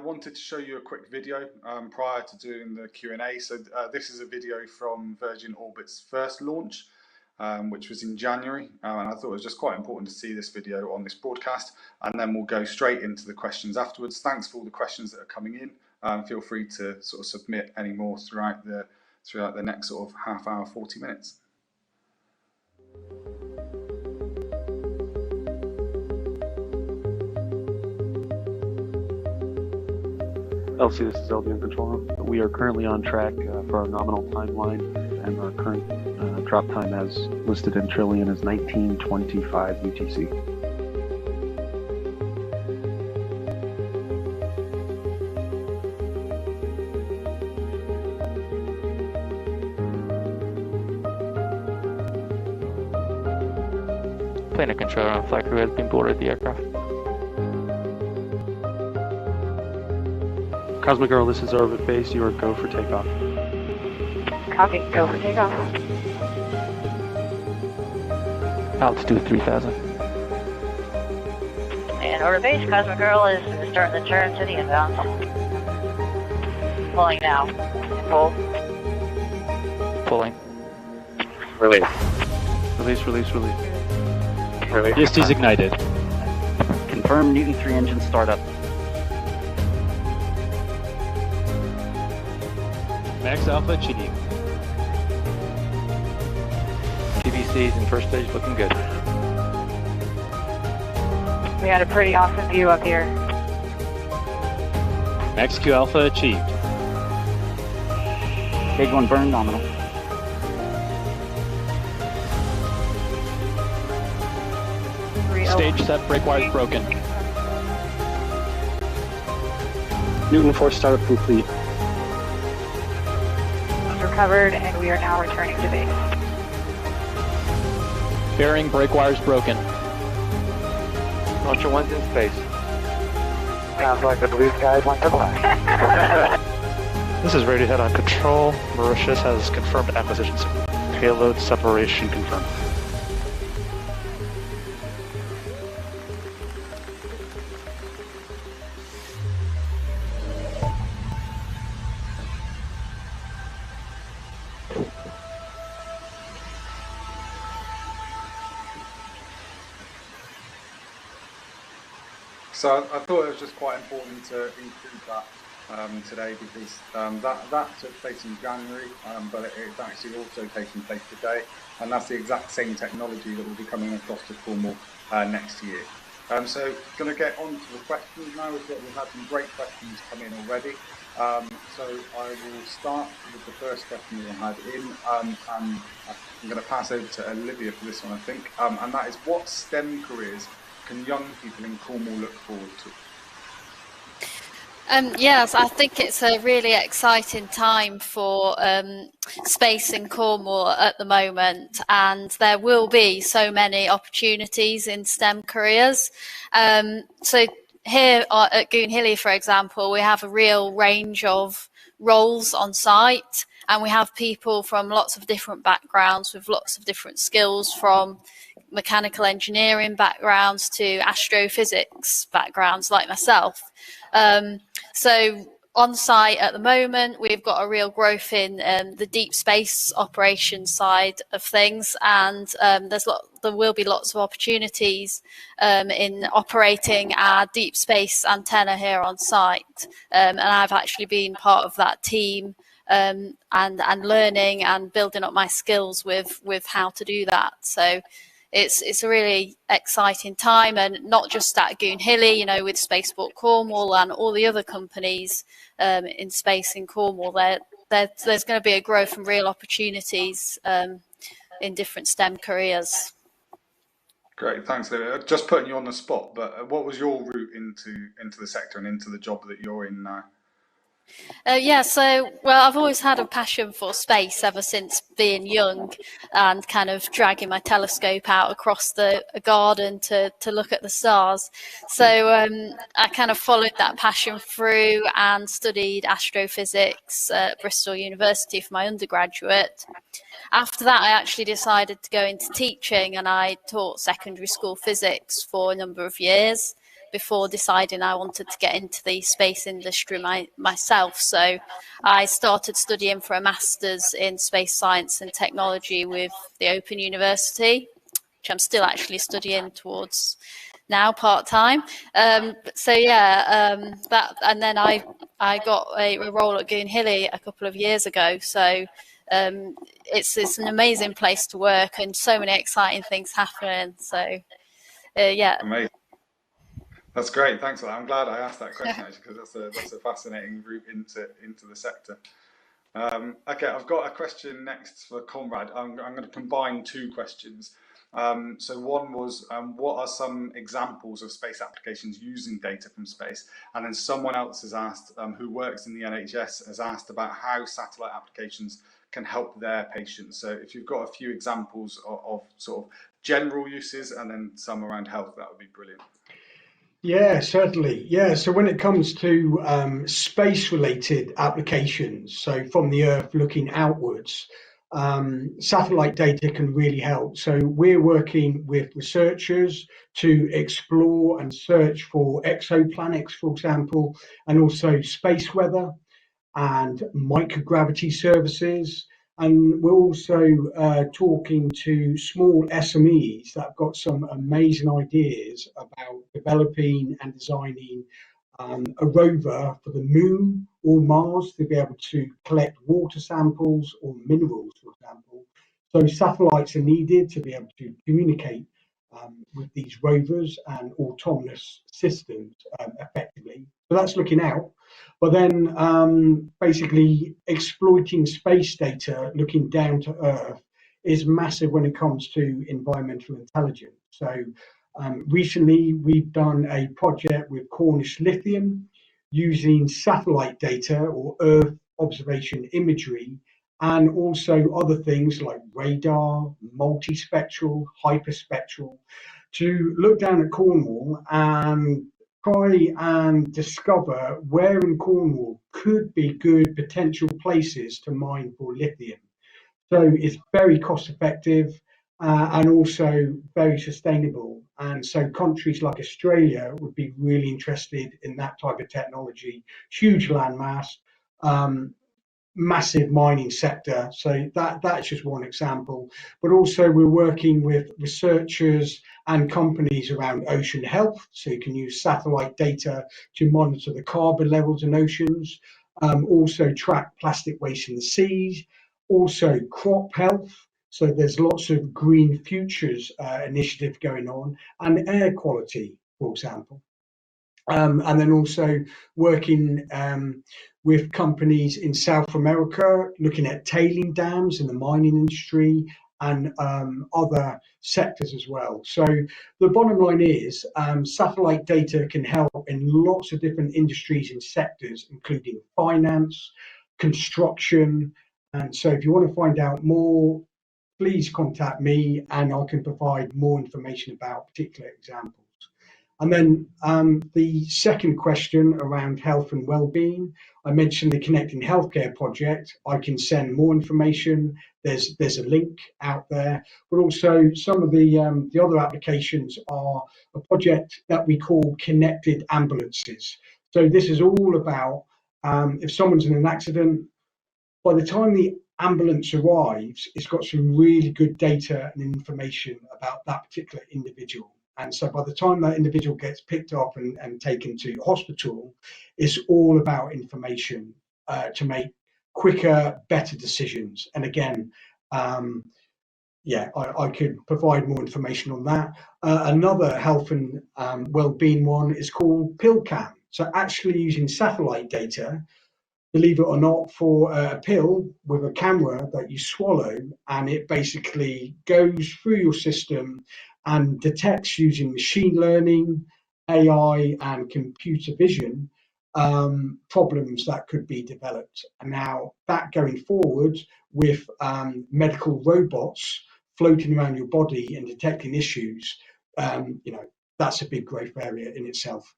wanted to show you a quick video prior to doing the Q&A. So this is a video from Virgin Orbit's first launch, which was in January, and I thought it was just quite important to see this video on this broadcast, and then we'll go straight into the questions afterwards. Thanks for all the questions that are coming in. Feel free to sort of submit any more throughout the next sort of half hour, 40 minutes. Elsie, this is LD in control room. We are currently on track for our nominal timeline, and our current drop time as listed in Trillion is 19:25 UTC. Planar controller and flight crew has been boarded the aircraft. Cosmic Girl, this is Orbit Base. You are go for takeoff. Copy, go for takeoff. Altitude 3000. And Orbit Base, Cosmic Girl is starting the turn to the inbound. Pulling now. Pull. Pulling. Release. Release, release, release. Release. IST's ignited. Confirm Newton 3 engine startup. Max Alpha achieved. TBC's in first stage looking good. We had a pretty awesome view up here. Max Q Alpha achieved. Stage 1 burn nominal. Stage set, brake wires broken. Newton 4 startup complete. Recovered, and we are now returning to base. Bearing, brake wires broken. Launcher 1's in space. Sounds like the blue skies want to fly. This is Radiohead on control. Mauritius has confirmed acquisition. Payload separation confirmed. So I thought it was just quite important to include that today, because that took place in January, but it's actually also taking place today, and that's the exact same technology that will be coming across to Cornwall next year. So going to get on to the questions now. We've had some great questions come in already. So I will start with the first question we had in, and I'm going to pass over to Olivia for this one, I think, and that is, what STEM careers can young people in Cornwall look forward to? Yes, I think it's a really exciting time for space in Cornwall at the moment, and there will be so many opportunities in STEM careers. So here at Goonhilly, for example, we have a real range of roles on site, and we have people from lots of different backgrounds with lots of different skills, from mechanical engineering backgrounds to astrophysics backgrounds like myself. So on site at the moment, we've got a real growth in the deep space operations side of things, and there will be lots of opportunities in operating our deep space antenna here on site. And I've actually been part of that team and learning and building up my skills with how to do that. So it's a really exciting time, and not just at Goonhilly, you know, with Spaceport Cornwall and all the other companies in space in Cornwall. There's going to be a growth and real opportunities in different STEM careers. Great, thanks, Olivia. Just putting you on the spot, but what was your route into the sector and into the job that you're in now? I've always had a passion for space ever since being young, and kind of dragging my telescope out across the garden to look at the stars. So I kind of followed that passion through and studied astrophysics at Bristol University for my undergraduate. After that, I actually decided to go into teaching, and I taught secondary school physics for a number of years before deciding I wanted to get into the space industry myself. So I started studying for a master's in space science and technology with the Open University, which I'm still actually studying towards now part-time. That, and then I got a role at Goonhilly a couple of years ago. So it's an amazing place to work and so many exciting things happening. So yeah. Amazing. That's great. Thanks for that. I'm glad I asked that question actually, because that's a fascinating route into the sector. Okay, I've got a question next for Conrad. I'm going to combine two questions. So one was, what are some examples of space applications using data from space? And then someone else has asked, who works in the NHS, has asked about how satellite applications can help their patients. So if you've got a few examples of sort of general uses and then some around health, that would be brilliant. Yeah, certainly. Yeah, so when it comes to space-related applications, so from the Earth looking outwards, satellite data can really help. So we're working with researchers to explore and search for exoplanets, for example, and also space weather and microgravity services. And we're also talking to small SMEs that have got some amazing ideas about developing and designing a rover for the moon or Mars to be able to collect water samples or minerals, for example. So satellites are needed to be able to communicate with these rovers and autonomous systems effectively. So that's looking out. But then basically exploiting space data, looking down to Earth, is massive when it comes to environmental intelligence. So recently we've done a project with Cornish Lithium using satellite data or Earth observation imagery, and also other things like radar, multispectral, hyperspectral, to look down at Cornwall and try and discover where in Cornwall could be good potential places to mine for lithium. So it's very cost effective and also very sustainable. And so countries like Australia would be really interested in that type of technology, huge landmass, massive mining sector. So that's just one example. But also we're working with researchers and companies around ocean health. So you can use satellite data to monitor the carbon levels in oceans, also track plastic waste in the seas, also crop health. So there's lots of green futures initiative going on, and air quality, for example. And then also working with companies in South America, looking at tailing dams in the mining industry and other sectors as well. So the bottom line is satellite data can help in lots of different industries and sectors, including finance, construction. And so if you want to find out more, please contact me and I can provide more information about particular examples. And then the second question around health and well-being, I mentioned the Connecting Healthcare project. I can send more information. There's a link out there, but also some of the other applications are a project that we call Connected Ambulances. So this is all about if someone's in an accident, by the time the ambulance arrives, it's got some really good data and information about that particular individual. And so by the time that individual gets picked up and taken to hospital, it's all about information to make quicker, better decisions. And again, I could provide more information on that. Another health and well-being one is called PillCam. So actually using satellite data, believe it or not, for a pill with a camera that you swallow, and it basically goes through your system and detects using machine learning, AI, and computer vision problems that could be developed. And now that going forward with medical robots floating around your body and detecting issues, that's a big growth area in itself.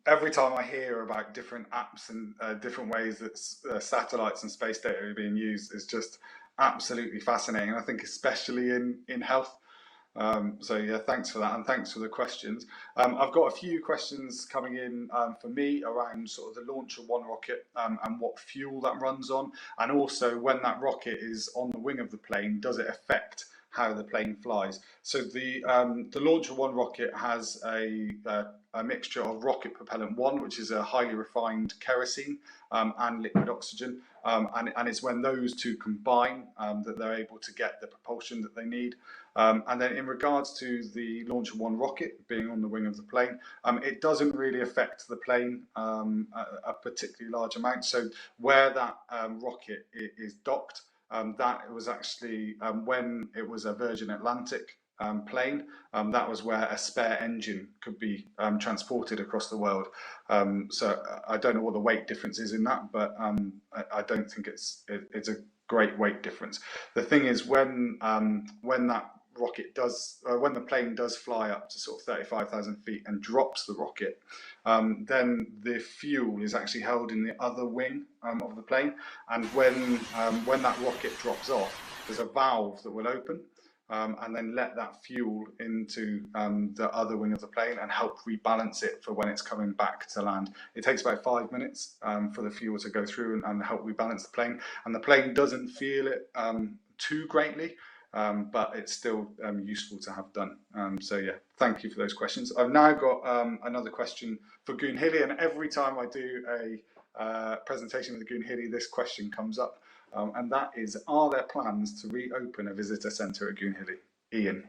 Every time I hear about different apps and different ways that satellites and space data are being used is just absolutely fascinating. And I think especially in health, So yeah, thanks for that, and thanks for the questions. I've got a few questions coming in for me around sort of the launch of one rocket and what fuel that runs on, and also when that rocket is on the wing of the plane, does it affect how the plane flies? So the launch of one rocket has a mixture of rocket propellant one, which is a highly refined kerosene and liquid oxygen, and it's when those two combine that they're able to get the propulsion that they need. And then in regards to the launch of one rocket being on the wing of the plane, it doesn't really affect the plane a particularly large amount. So where that rocket is docked, that was actually when it was a Virgin Atlantic plane, that was where a spare engine could be transported across the world. So I don't know what the weight difference is in that, but I don't think it's a great weight difference. The thing is, when that rocket does, when the plane does fly up to sort of 35,000 feet and drops the rocket, then the fuel is actually held in the other wing of the plane, and when that rocket drops off, there's a valve that will open and then let that fuel into the other wing of the plane and help rebalance it for when it's coming back to land. It takes about 5 minutes for the fuel to go through and help rebalance the plane, and the plane doesn't feel it too greatly, but it's still useful to have done. So yeah, thank you for those questions. I've now got another question for Goonhilly, and every time I do a presentation with Goonhilly, this question comes up. And that is, are there plans to reopen a visitor centre at Goonhilly? Ian.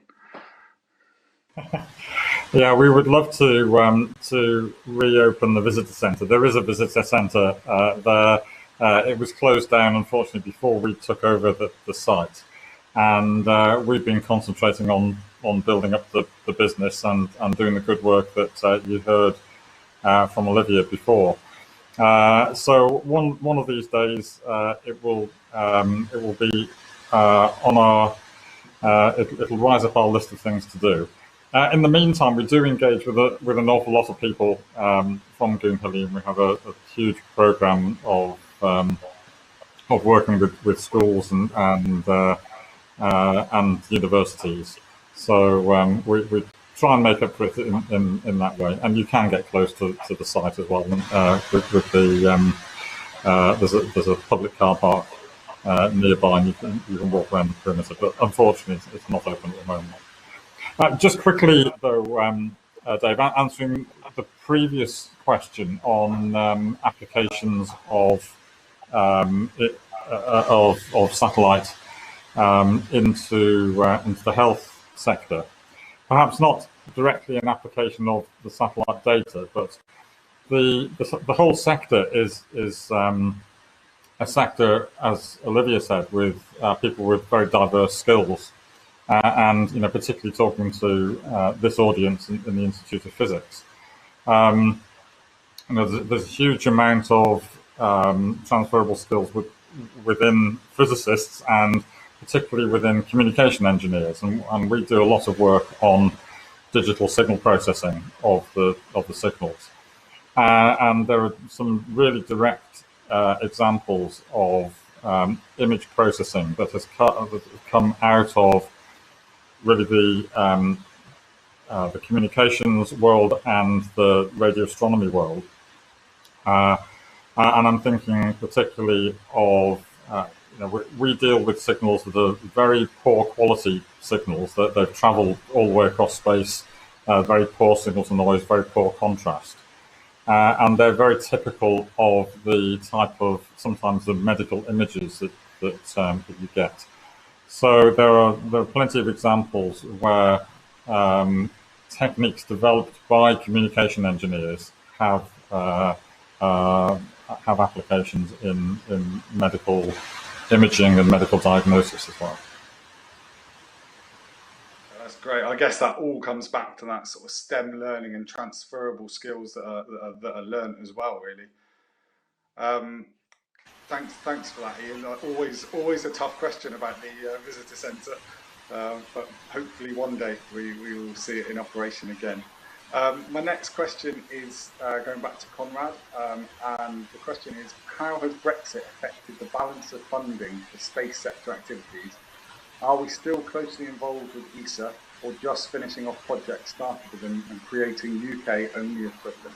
Yeah, we would love to reopen the visitor centre. There is a visitor centre there. It was closed down, unfortunately, before we took over the site. And we've been concentrating on building up the business and doing the good work that you heard from Olivia before. So one of these days it will be on our it'll rise up our list of things to do. In the meantime, we do engage with an awful lot of people from Goonhilly, and we have a huge program of working with schools and universities. So we try and make up for it in that way, and you can get close to the site as well. With the there's a public car park nearby, and you can walk around the perimeter. But unfortunately, it's not open at the moment. Just quickly though, Dave, answering the previous question on applications of satellite into the health sector. Perhaps not directly an application of the satellite data, but the whole sector is a sector, as Olivia said, with people with very diverse skills, and particularly talking to this audience in the Institute of Physics. There's a huge amount of transferable skills within physicists, and particularly within communication engineers, and we do a lot of work on digital signal processing of the signals, and there are some really direct examples of image processing that has come out of really the communications world and the radio astronomy world, and I'm thinking particularly of we deal with signals that are very poor quality signals, that they've traveled all the way across space, very poor signal to noise, very poor contrast. And they're very typical of the type of, sometimes the medical images that you get. So there are plenty of examples where techniques developed by communication engineers have applications in medical imaging and medical diagnosis as well. That's great. I guess that all comes back to that sort of STEM learning and transferable skills that are learned as well, really. Thanks for that, Ian. Always a tough question about the visitor centre, but hopefully one day we will see it in operation again. My next question is going back to Conrad, and the question is, how has Brexit affected the balance of funding for space sector activities, Are we still closely involved with ESA or just finishing off projects started with them and creating UK-only equipment?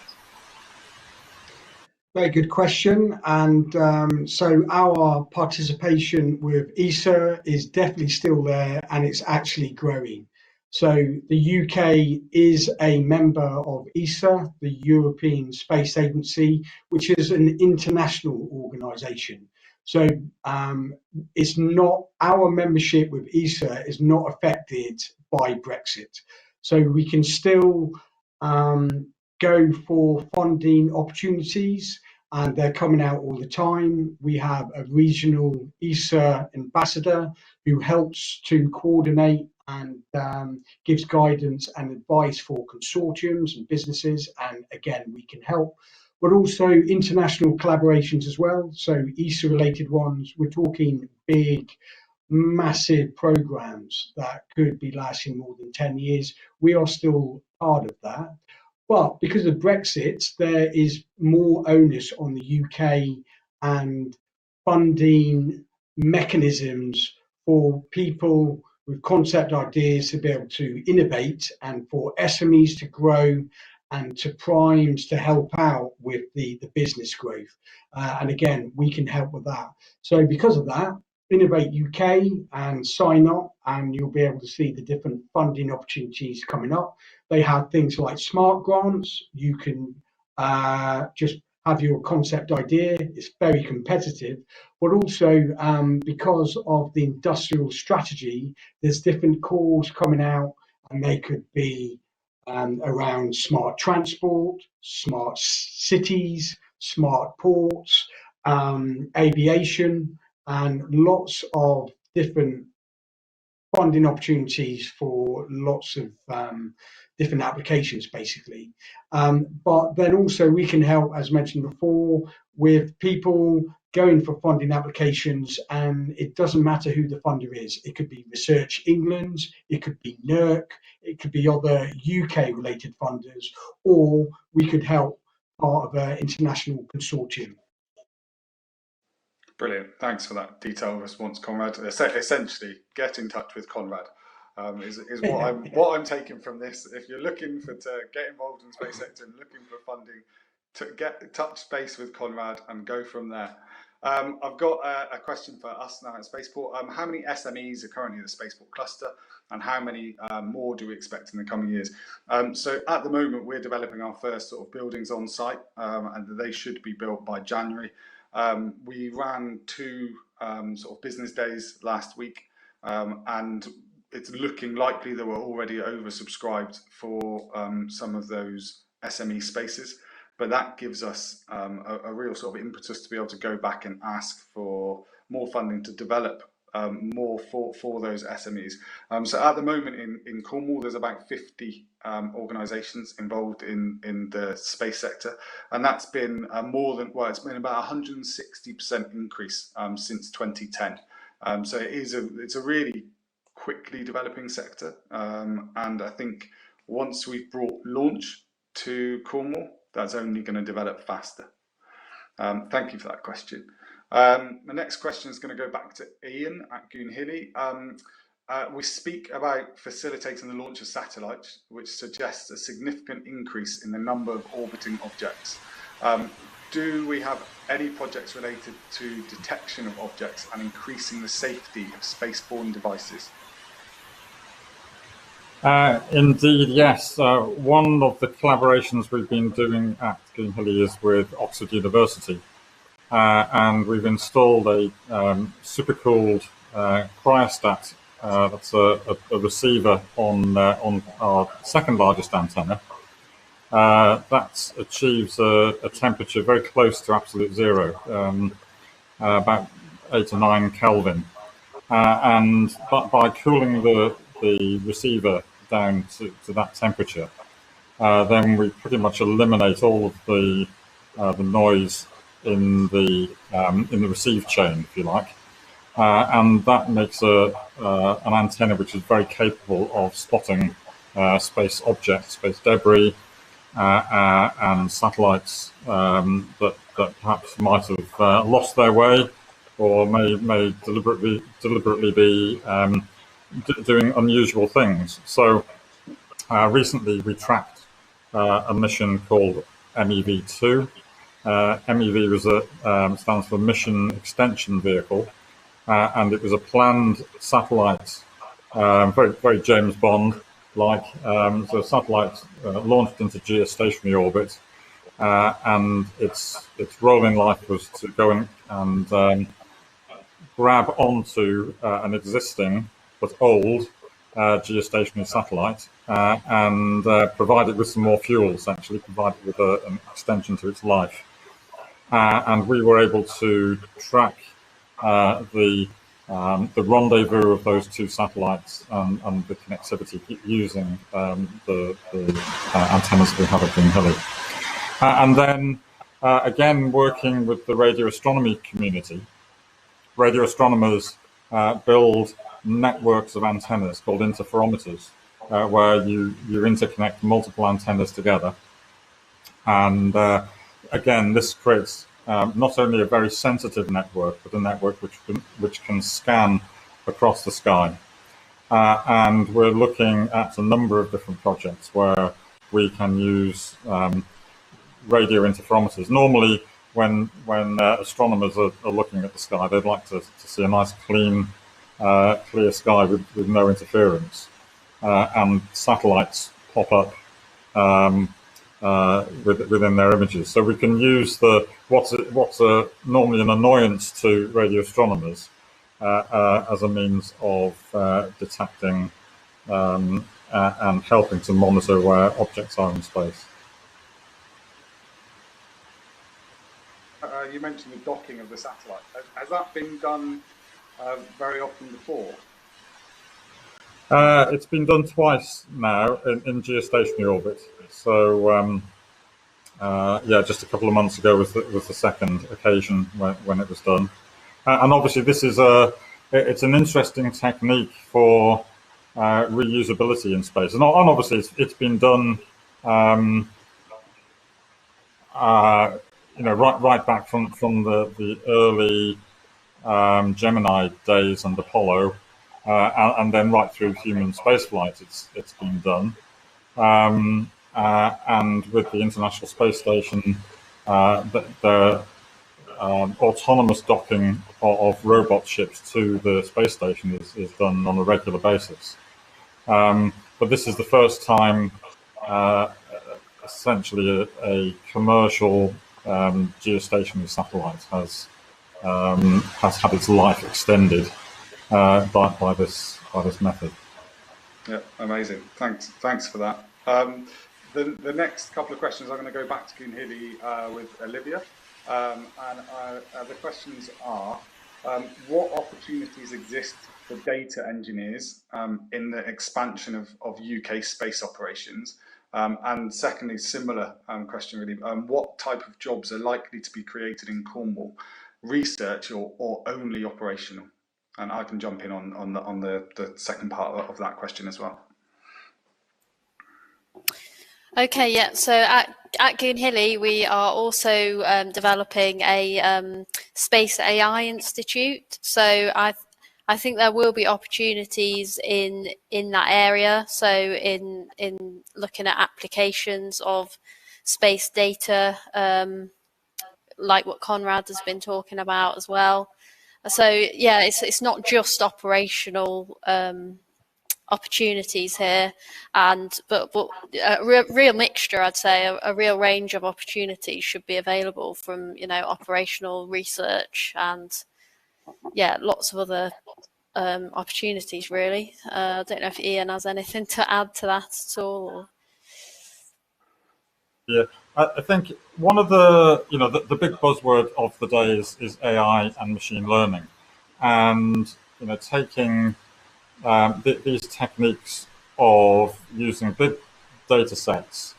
Very good question. And so our participation with ESA is definitely still there, and it's actually growing. So the UK is a member of ESA, the European Space Agency, which is an international organisation. So it's not, our membership with ESA is not affected by Brexit. So we can still go for funding opportunities, and they're coming out all the time. We have a regional ESA ambassador who helps to coordinate and gives guidance and advice for consortiums and businesses, and again, we can help. But also international collaborations as well, so ESA related ones. We're talking big, massive programs that could be lasting more than 10 years. We are still part of that. But because of Brexit, there is more onus on the UK and funding mechanisms for people with concept ideas to be able to innovate, and for SMEs to grow, and to primes to help out with the business growth. And again, we can help with that. So because of that, Innovate UK and sign up, and you'll be able to see the different funding opportunities coming up. They have things like smart grants. You can just have your concept idea. It's very competitive, but also because of the industrial strategy, there's different calls coming out, and they could be around smart transport, smart cities, smart ports, aviation, and lots of different funding opportunities for lots of different applications, basically. But then also we can help, as mentioned before, with people going for funding applications, and it doesn't matter who the funder is. It could be Research England, it could be NERC, it could be other UK-related funders, or we could help part of an international consortium. Brilliant. Thanks for that detailed response, Conrad. Essentially, get in touch with Conrad is what I'm taking from this. If you're looking to get involved in the space sector and looking for funding, to touch base with Conrad and go from there. I've got a question for us now at Spaceport. How many SMEs are currently in the Spaceport cluster, and how many more do we expect in the coming years? So at the moment, we're developing our first sort of buildings on site, and they should be built by January. We ran 2 sort of business days last week, and it's looking likely that we're already oversubscribed for some of those SME spaces. But that gives us a real sort of impetus to be able to go back and ask for more funding to develop more for those SMEs. So at the moment in Cornwall, there's about 50 organisations involved in the space sector, and that's been more than, well, it's been about 160% increase since 2010. So it's a really quickly developing sector, and I think once we've brought launch to Cornwall, that's only going to develop faster. Thank you for that question. The next question is going to go back to Ian at Goonhilly. We speak about facilitating the launch of satellites, which suggests a significant increase in the number of orbiting objects. Do we have any projects related to detection of objects and increasing the safety of spaceborne devices? Indeed, yes. One of the collaborations we've been doing at Goonhilly is with Oxford University, and we've installed a super cooled cryostat. That's a receiver on our second largest antenna. That achieves a temperature very close to absolute zero, about 8 or 9 Kelvin, and by cooling the receiver down to that temperature, then we pretty much eliminate all of the noise in the receive chain, if you like, and that makes an antenna which is very capable of spotting space objects, space debris, and satellites that perhaps might have lost their way, or may deliberately be doing unusual things. So recently we tracked a mission called MEV2. MEV was stands for Mission Extension Vehicle, and it was a planned satellite, very James Bond like. So a satellite launched into geostationary orbit, and its role in life was to go and grab onto an existing but old geostationary satellite and provide it with some more fuel, essentially, provide it with an extension to its life. And we were able to track the rendezvous of those two satellites and the connectivity using the antennas we have at Green Hilly. And then, again, working with the radio astronomy community, radio astronomers build networks of antennas called interferometers, where you interconnect multiple antennas together. And again, this creates not only a very sensitive network, but a network which can scan across the sky. And we're looking at a number of different projects where we can use radio interferometers. Normally, when astronomers are looking at the sky, they'd like to see a nice, clean, clear sky with no interference. And satellites pop up within their images. So we can use what's normally an annoyance to radio astronomers as a means of detecting and helping to monitor where objects are in space. You mentioned the docking of the satellite. Has that been done very often before? It's been done twice now in geostationary orbit. So yeah, just a couple of months ago was the second occasion when it was done. And obviously, this is it's an interesting technique for reusability in space. And obviously, it's been done. You know, right back from the early Gemini days and Apollo, and then right through human spaceflight, it's been done. And with the International Space Station, the autonomous docking of robot ships to the space station is done on a regular basis. But this is the first time, essentially, a commercial geostationary satellite has had its life extended by this method. Yeah, amazing. Thanks for that. The next couple of questions, I'm going to go back to Goonhilly with Olivia, and the questions are: what opportunities exist for data engineers in the expansion of UK space operations? And secondly, similar question really, what type of jobs are likely to be created in Cornwall, research or only operational? And I can jump in on the second part of that question as well. Okay, yeah. So at Goonhilly, we are also developing a Space AI Institute. So I think there will be opportunities in that area. So in looking at applications of space data, like what Conrad has been talking about as well. So yeah, it's not just operational opportunities here, but a real mixture, I'd say, a real range of opportunities should be available from, you know, operational research and yeah, lots of other opportunities really. I don't know if Ian has anything to add to that at all. Or... Yeah, I think one of the big buzzword of the day is AI and machine learning, and taking these techniques of using big data sets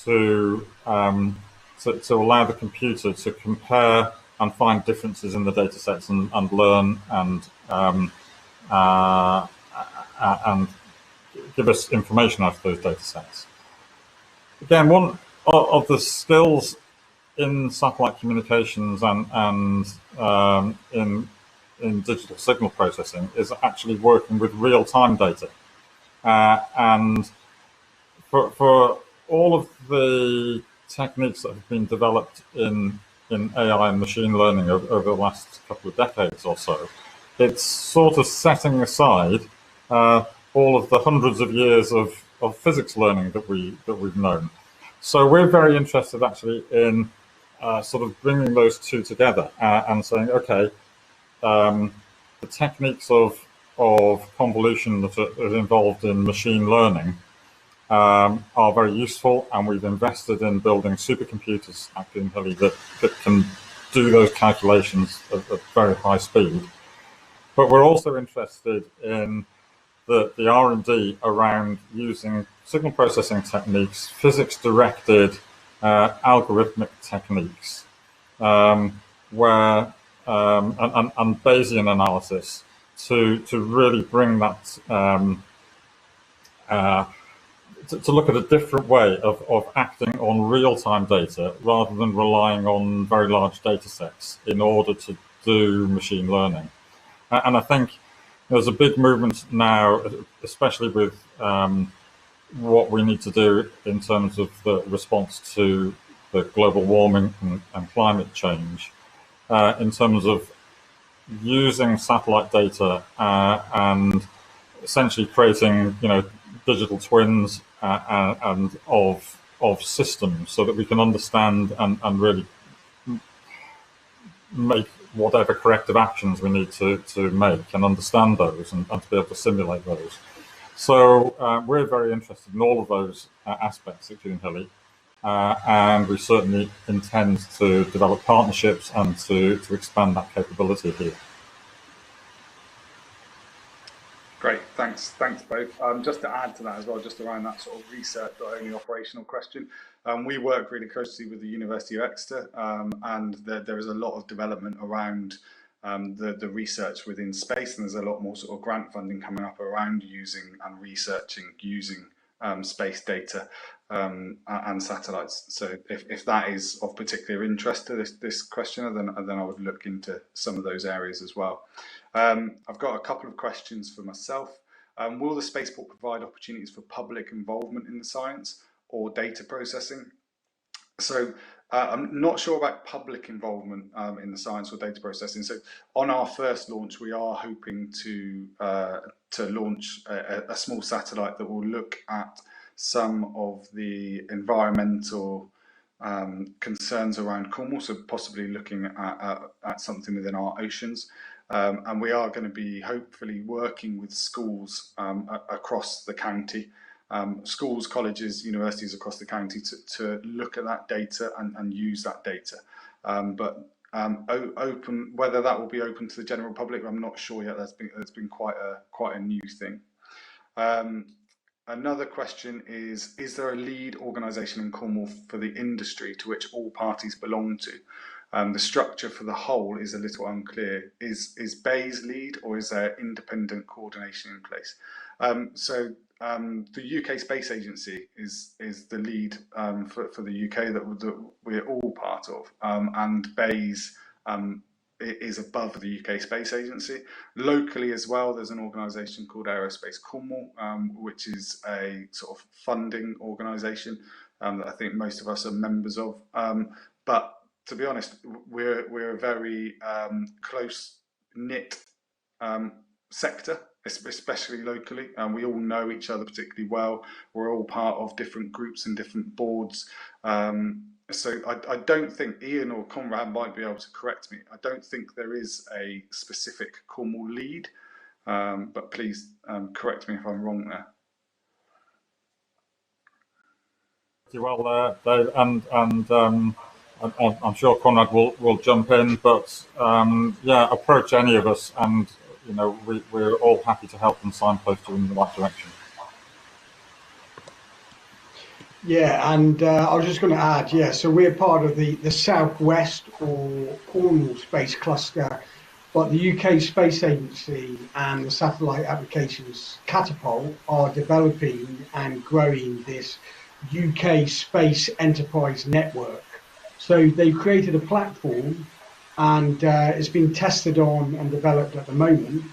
to allow the computer to compare and find differences in the data sets and learn and give us information out of those data sets. Again, one of the skills in satellite communications and in in digital signal processing is actually working with real-time data. And for all of the techniques that have been developed in AI and machine learning over the last couple of decades or so, it's sort of setting aside all of the hundreds of years of physics learning that we've known. So we're very interested actually in sort of bringing those two together and saying, okay, the techniques of convolution that are involved in machine learning are very useful, and we've invested in building supercomputers at Goon Hilly that can do those calculations at very high speed. But we're also interested in the R&D around using signal processing techniques, physics-directed algorithmic techniques, and Bayesian analysis to really bring that to look at a different way of acting on real-time data rather than relying on very large data sets in order to do machine learning. And I think there's a big movement now, especially with what we need to do in terms of the response to the global warming and climate change, in terms of using satellite data and essentially creating, digital twins and of systems, so that we can understand and really make whatever corrective actions we need to make and understand those and to be able to simulate those. So we're very interested in all of those aspects at Goon Hilly, and we certainly intend to develop partnerships and to expand that capability here. Great, thanks both. Just to add to that as well, just around that sort of research or only operational question, we work really closely with the University of Exeter, and there is a lot of development around the research within space, and there's a lot more sort of grant funding coming up around using and researching using space data and satellites. So if that is of particular interest to this questioner, then I would look into some of those areas as well. I've got a couple of questions for myself. Will the spaceport provide opportunities for public involvement in the science or data processing? So I'm not sure about public involvement in the science or data processing. So on our first launch, we are hoping to launch a small satellite that will look at some of the environmental concerns around Cornwall, so possibly looking at something within our oceans. And we are going to be hopefully working with schools across the county, schools, colleges, universities across the county to look at that data and use that data. But open, whether that will be open to the general public, I'm not sure yet. That's been quite a new thing. Another question is there a lead organisation in Cornwall for the industry to which all parties belong to? The structure for the whole is a little unclear. Is BEIS lead, or is there independent coordination in place? So the UK Space Agency is the lead for the UK that we're all part of, and BEIS is above the UK Space Agency. Locally as well, there's an organisation called Aerospace Cornwall, which is a sort of funding organisation that I think most of us are members of. But to be honest, we're a very close-knit sector, especially locally, and we all know each other particularly well. We're all part of different groups and different boards. So I don't think, Ian or Conrad might be able to correct me, I don't think there is a specific Cornwall lead, but please correct me if I'm wrong there. Well, Dave, and I'm sure Conrad will jump in, but yeah, approach any of us, and we're all happy to help and signpost you in the right direction. Yeah, and I was just going to add, yeah, so we're part of the Southwest or Cornwall Space Cluster, but the UK Space Agency and the Satellite Applications Catapult are developing and growing this UK Space Enterprise Network. So they've created a platform, and it's been tested on and developed at the moment.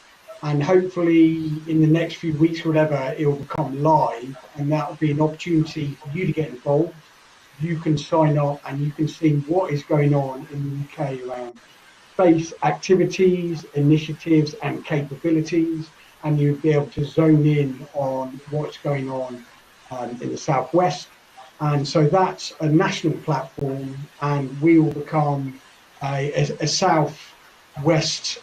And hopefully in the next few weeks, whatever, it will become live, and that will be an opportunity for you to get involved. You can sign up and you can see what is going on in the UK around space activities, initiatives and capabilities, and you'll be able to zone in on what's going on in the Southwest. And so that's a national platform, and we will become a Southwest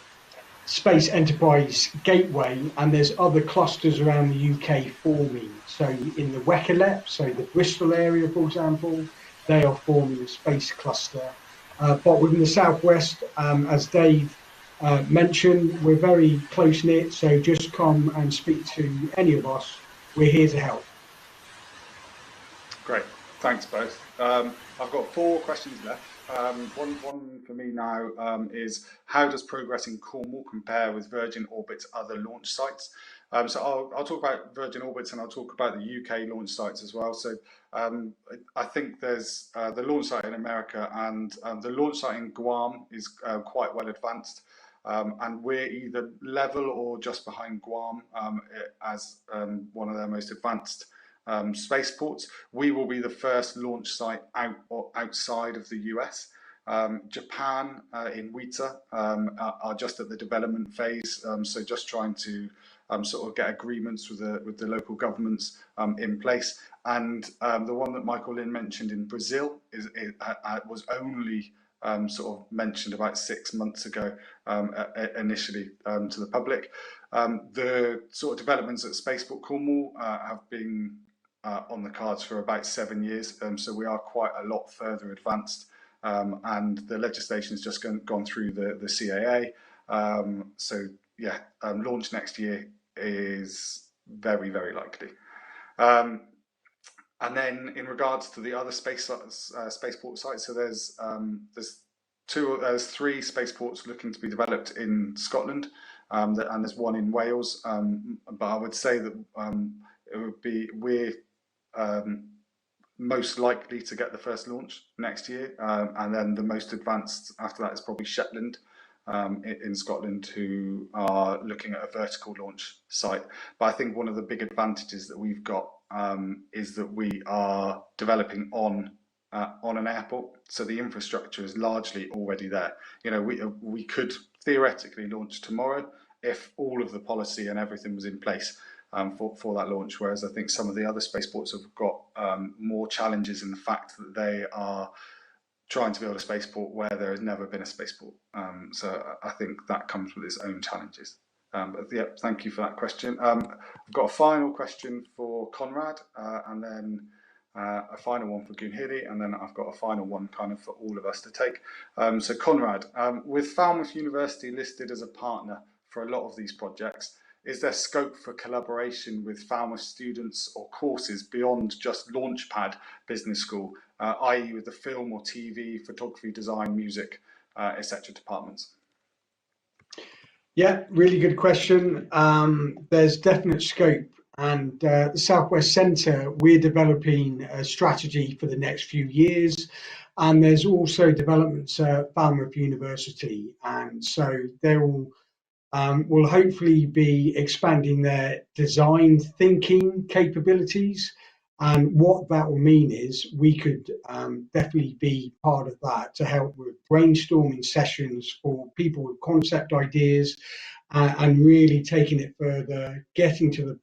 space enterprise gateway, and there's other clusters around the UK forming. So in the Weckerlep, so the Bristol area, for example, they are forming a space cluster. But within the Southwest, as Dave mentioned, we're very close knit. So just come and speak to any of us. We're here to help. Great, thanks both. I've got 4 questions left. One for me now is, how does progress in Cornwall compare with Virgin Orbit's other launch sites? So I'll talk about Virgin Orbit's and I'll talk about the UK launch sites as well. So I think there's the launch site in America, and the launch site in Guam is quite well advanced. And we're either level or just behind Guam as one of their most advanced spaceports. We will be the first launch site outside of the US. Japan in Wita are just at the development phase, so just trying to sort of get agreements with the local governments in place. And the one that Michael Lynn mentioned in Brazil was only sort of mentioned about 6 months ago initially to the public. The sort of developments at Spaceport Cornwall have been on the cards for about 7 years, so we are quite a lot further advanced, and the legislation has just gone through the CAA. So yeah, launch next year is very, very likely. And then in regards to the other spaceport sites, so there's 3 spaceports looking to be developed in Scotland, and there's 1 in Wales. But I would say that we're most likely to get the first launch next year, and then the most advanced after that is probably Shetland in Scotland, who are looking at a vertical launch site. But I think one of the big advantages that we've got is that we are developing on an airport, so the infrastructure is largely already there. You know, we could theoretically launch tomorrow if all of the policy and everything was in place for that launch, whereas I think some of the other spaceports have got more challenges in the fact that they are trying to build a spaceport where there has never been a spaceport. So I think that comes with its own challenges. But yeah, thank you for that question. I've got a final question for Conrad, and then a final one for Goonhilly, and then I've got a final one kind of for all of us to take. So Conrad, with Falmouth University listed as a partner for a lot of these projects, is there scope for collaboration with Falmouth students or courses beyond just Launchpad Business School, i.e. with the film or TV, photography, design, music, etc. departments? Yeah, really good question. There's definite scope, and the Southwest Centre, we're developing a strategy for the next few years, and there's also developments at Falmouth University, and so they're all will hopefully be expanding their design thinking capabilities. And what that will mean is we could definitely be part of that to help with brainstorming sessions for people with concept ideas and really taking it further, getting to the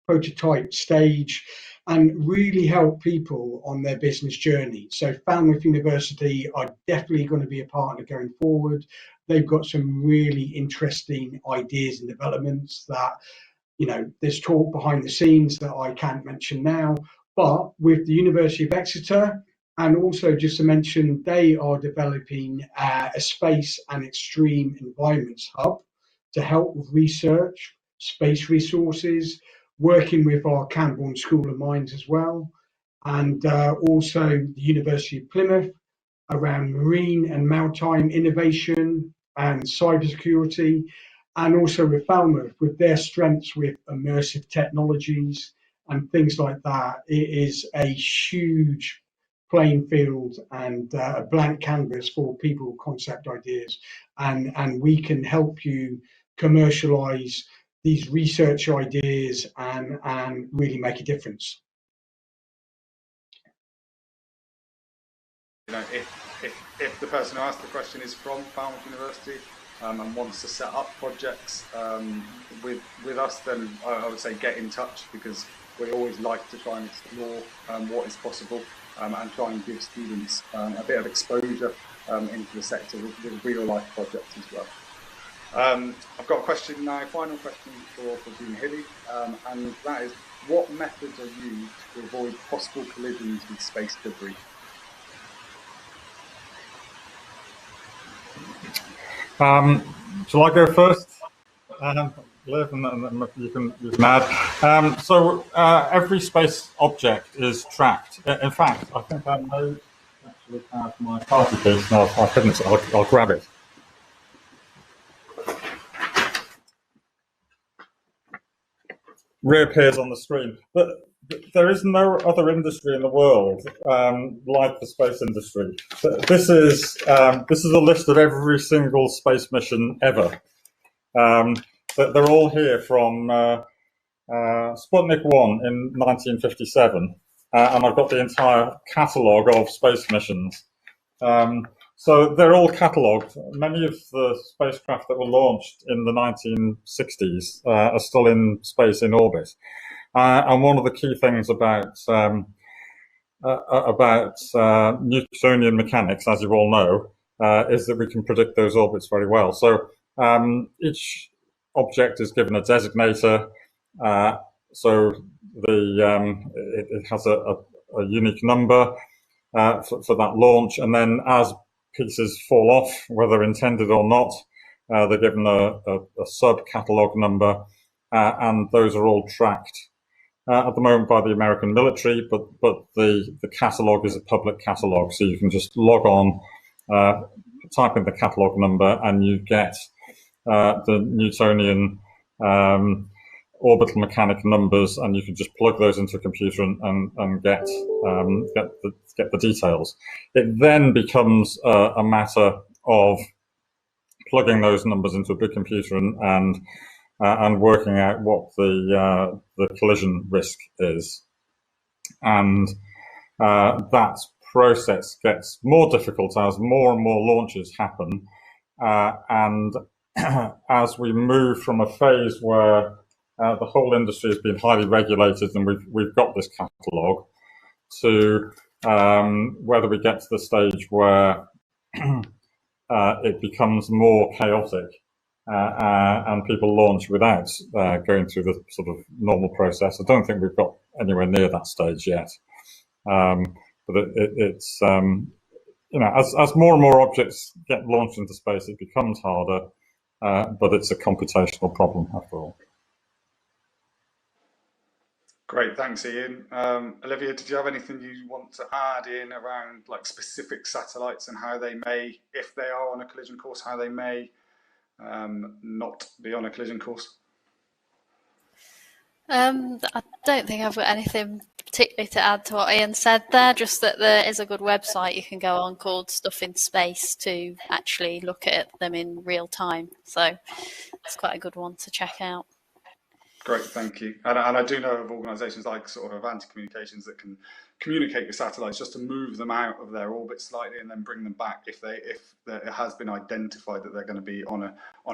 prototype stage, and really help people on their business journey. So Falmouth University are definitely going to be a partner going forward. They've got some really interesting ideas and developments that, you know, there's talk behind the scenes that I can't mention now, but with the University of Exeter, and also just to mention, they are developing a space and extreme environments hub to help with research, space resources, working with our Camborne School of Mines as well, and also the University of Plymouth around marine and maritime innovation and cybersecurity, and also with Falmouth with their strengths with immersive technologies and things like that. It is a huge playing field and a blank canvas for people concept ideas, and we can help you commercialize these research ideas and really make a difference. You know, if the person who asked the question is from Falmouth University and wants to set up projects with us, then I would say get in touch, because we always like to try and explore what is possible and try and give students a bit of exposure into the sector with real life projects as well. I've got a question now, final question for Goon Hilly, and that is, what methods are used to avoid possible collisions with space debris? Shall I go first? Liv, and you can add. So every space object is tracked. In fact, I think I may actually have my party case now. I couldn't. I'll grab it. Reappears on the screen. But there is no other industry in the world like the space industry. This is a list of every single space mission ever. They're all here from Sputnik 1 in 1957, and I've got the entire catalogue of space missions. So they're all catalogued. Many of the spacecraft that were launched in the 1960s are still in space in orbit. And one of the key things about Newtonian mechanics, as you all know, is that we can predict those orbits very well. So each object is given a designator, so it has a unique number for that launch, and then as pieces fall off, whether intended or not, they're given a sub-catalogue number, and those are all tracked at the moment by the American military, but the catalogue is a public catalogue, so you can just log on, type in the catalogue number, and you get the Newtonian orbital mechanic numbers, and you can just plug those into a computer and get the details. It then becomes a matter of plugging those numbers into a big computer and working out what the collision risk is, and that process gets more difficult as more and more launches happen, and as we move from a phase where the whole industry has been highly regulated and we've got this catalogue, to whether we get to the stage where it becomes more chaotic and people launch without going through the sort of normal process. I don't think we've got anywhere near that stage yet. But it's you know, as more and more objects get launched into space, it becomes harder, but it's a computational problem after all. Great, thanks, Ian. Olivia, did you have anything you want to add in around like specific satellites and how they may, if they are on a collision course, how they may not be on a collision course? I don't think I've got anything particularly to add to what Ian said there, just that there is a good website you can go on called Stuff in Space to actually look at them in real time. So it's quite a good one to check out. Great, thank you. And I do know of organisations like sort of Avanti Communications that can communicate with satellites just to move them out of their orbit slightly and then bring them back if it has been identified that they're going to be on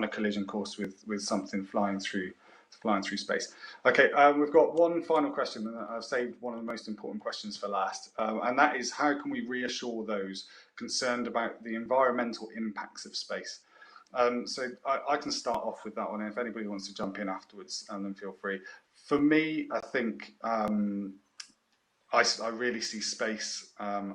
a collision course with something flying through space. Okay, we've got one final question, and I've saved one of the most important questions for last, and that is, how can we reassure those concerned about the environmental impacts of space? So I can start off with that one, and if anybody wants to jump in afterwards, then feel free. For me, I think I really see space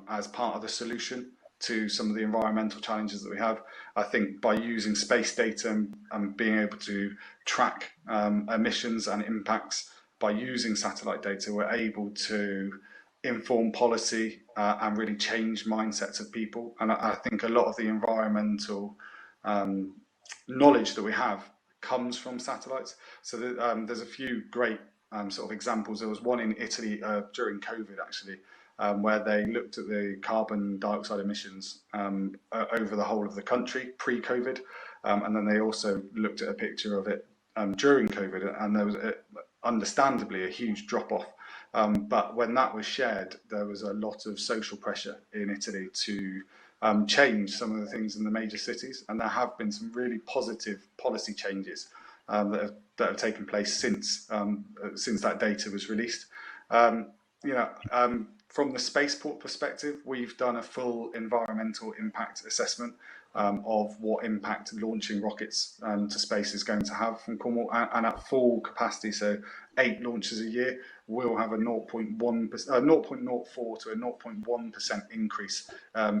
as part of the solution to some of the environmental challenges that we have. I think by using space data and being able to track emissions and impacts by using satellite data, we're able to inform policy and really change mindsets of people. And I think a lot of the environmental knowledge that we have comes from satellites. So there's a few great sort of examples. There was one in Italy during COVID, actually, where they looked at the carbon dioxide emissions over the whole of the country pre-COVID, and then they also looked at a picture of it during COVID, and there was understandably a huge drop-off. But when that was shared, there was a lot of social pressure in Italy to change some of the things in the major cities, and there have been some really positive policy changes that have taken place since that data was released. From the spaceport perspective, we've done a full environmental impact assessment of what impact launching rockets to space is going to have from Cornwall, and at full capacity, so 8 launches a year, we'll have a 0.04 to a 0.1% increase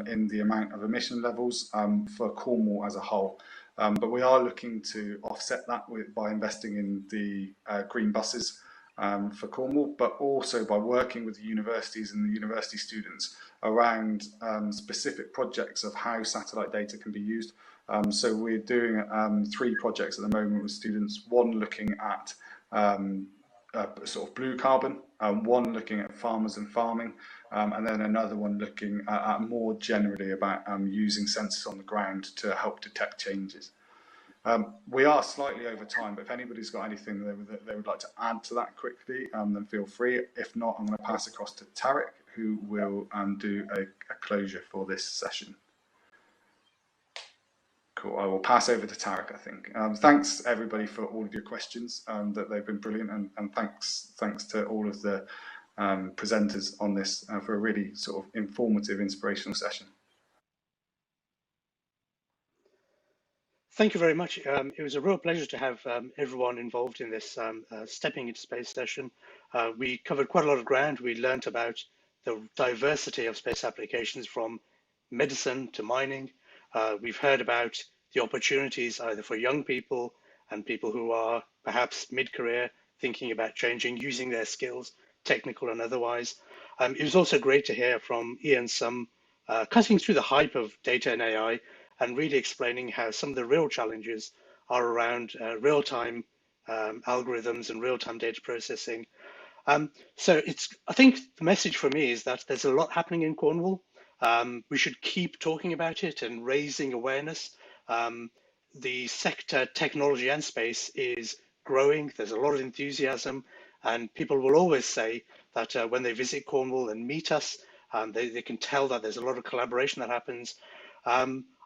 in the amount of emission levels for Cornwall as a whole. But we are looking to offset that by investing in the green buses for Cornwall, but also by working with the universities and the university students around specific projects of how satellite data can be used. So we're doing 3 projects at the moment with students, one looking at sort of blue carbon, one looking at farmers and farming, and then another one looking at more generally about using sensors on the ground to help detect changes. We are slightly over time, but if anybody's got anything they would like to add to that quickly, then feel free. If not, I'm going to pass across to Tarek, who will do a closure for this session. Cool. I will pass over to Tarek, I think. Thanks everybody for all of your questions. That they've been brilliant, and thanks to all of the presenters on this for a really sort of informative, inspirational session. Thank you very much. It was a real pleasure to have everyone involved in this Stepping into Space session. We covered quite a lot of ground. We learnt about the diversity of space applications from medicine to mining. We've heard about the opportunities either for young people and people who are perhaps mid-career thinking about changing, using their skills, technical and otherwise. It was also great to hear from Ian some cutting through the hype of data and AI and really explaining how some of the real challenges are around real-time algorithms and real-time data processing. So I think the message for me is that there's a lot happening in Cornwall. We should keep talking about it and raising awareness. The sector, technology and space, is growing. There's a lot of enthusiasm, and people will always say that when they visit Cornwall and meet us, they can tell that there's a lot of collaboration that happens.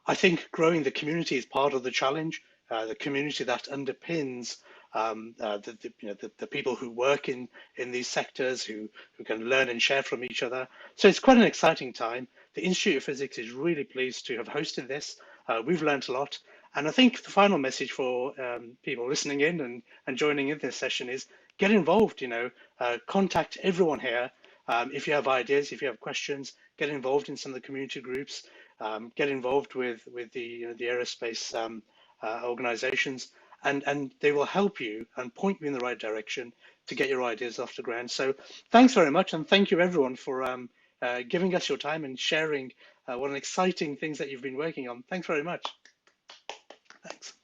I think growing the community is part of the challenge, the community that underpins the people who work in these sectors, who can learn and share from each other. So it's quite an exciting time. The Institute of Physics is really pleased to have hosted this. We've learned a lot. And I think the final message for people listening in and joining in this session is get involved, contact everyone here. If you have ideas, if you have questions, get involved in some of the community groups, get involved with the aerospace organizations, and they will help you and point you in the right direction to get your ideas off the ground. So thanks very much, and thank you everyone for giving us your time and sharing what an exciting things that you've been working on. Thanks very much. Thanks.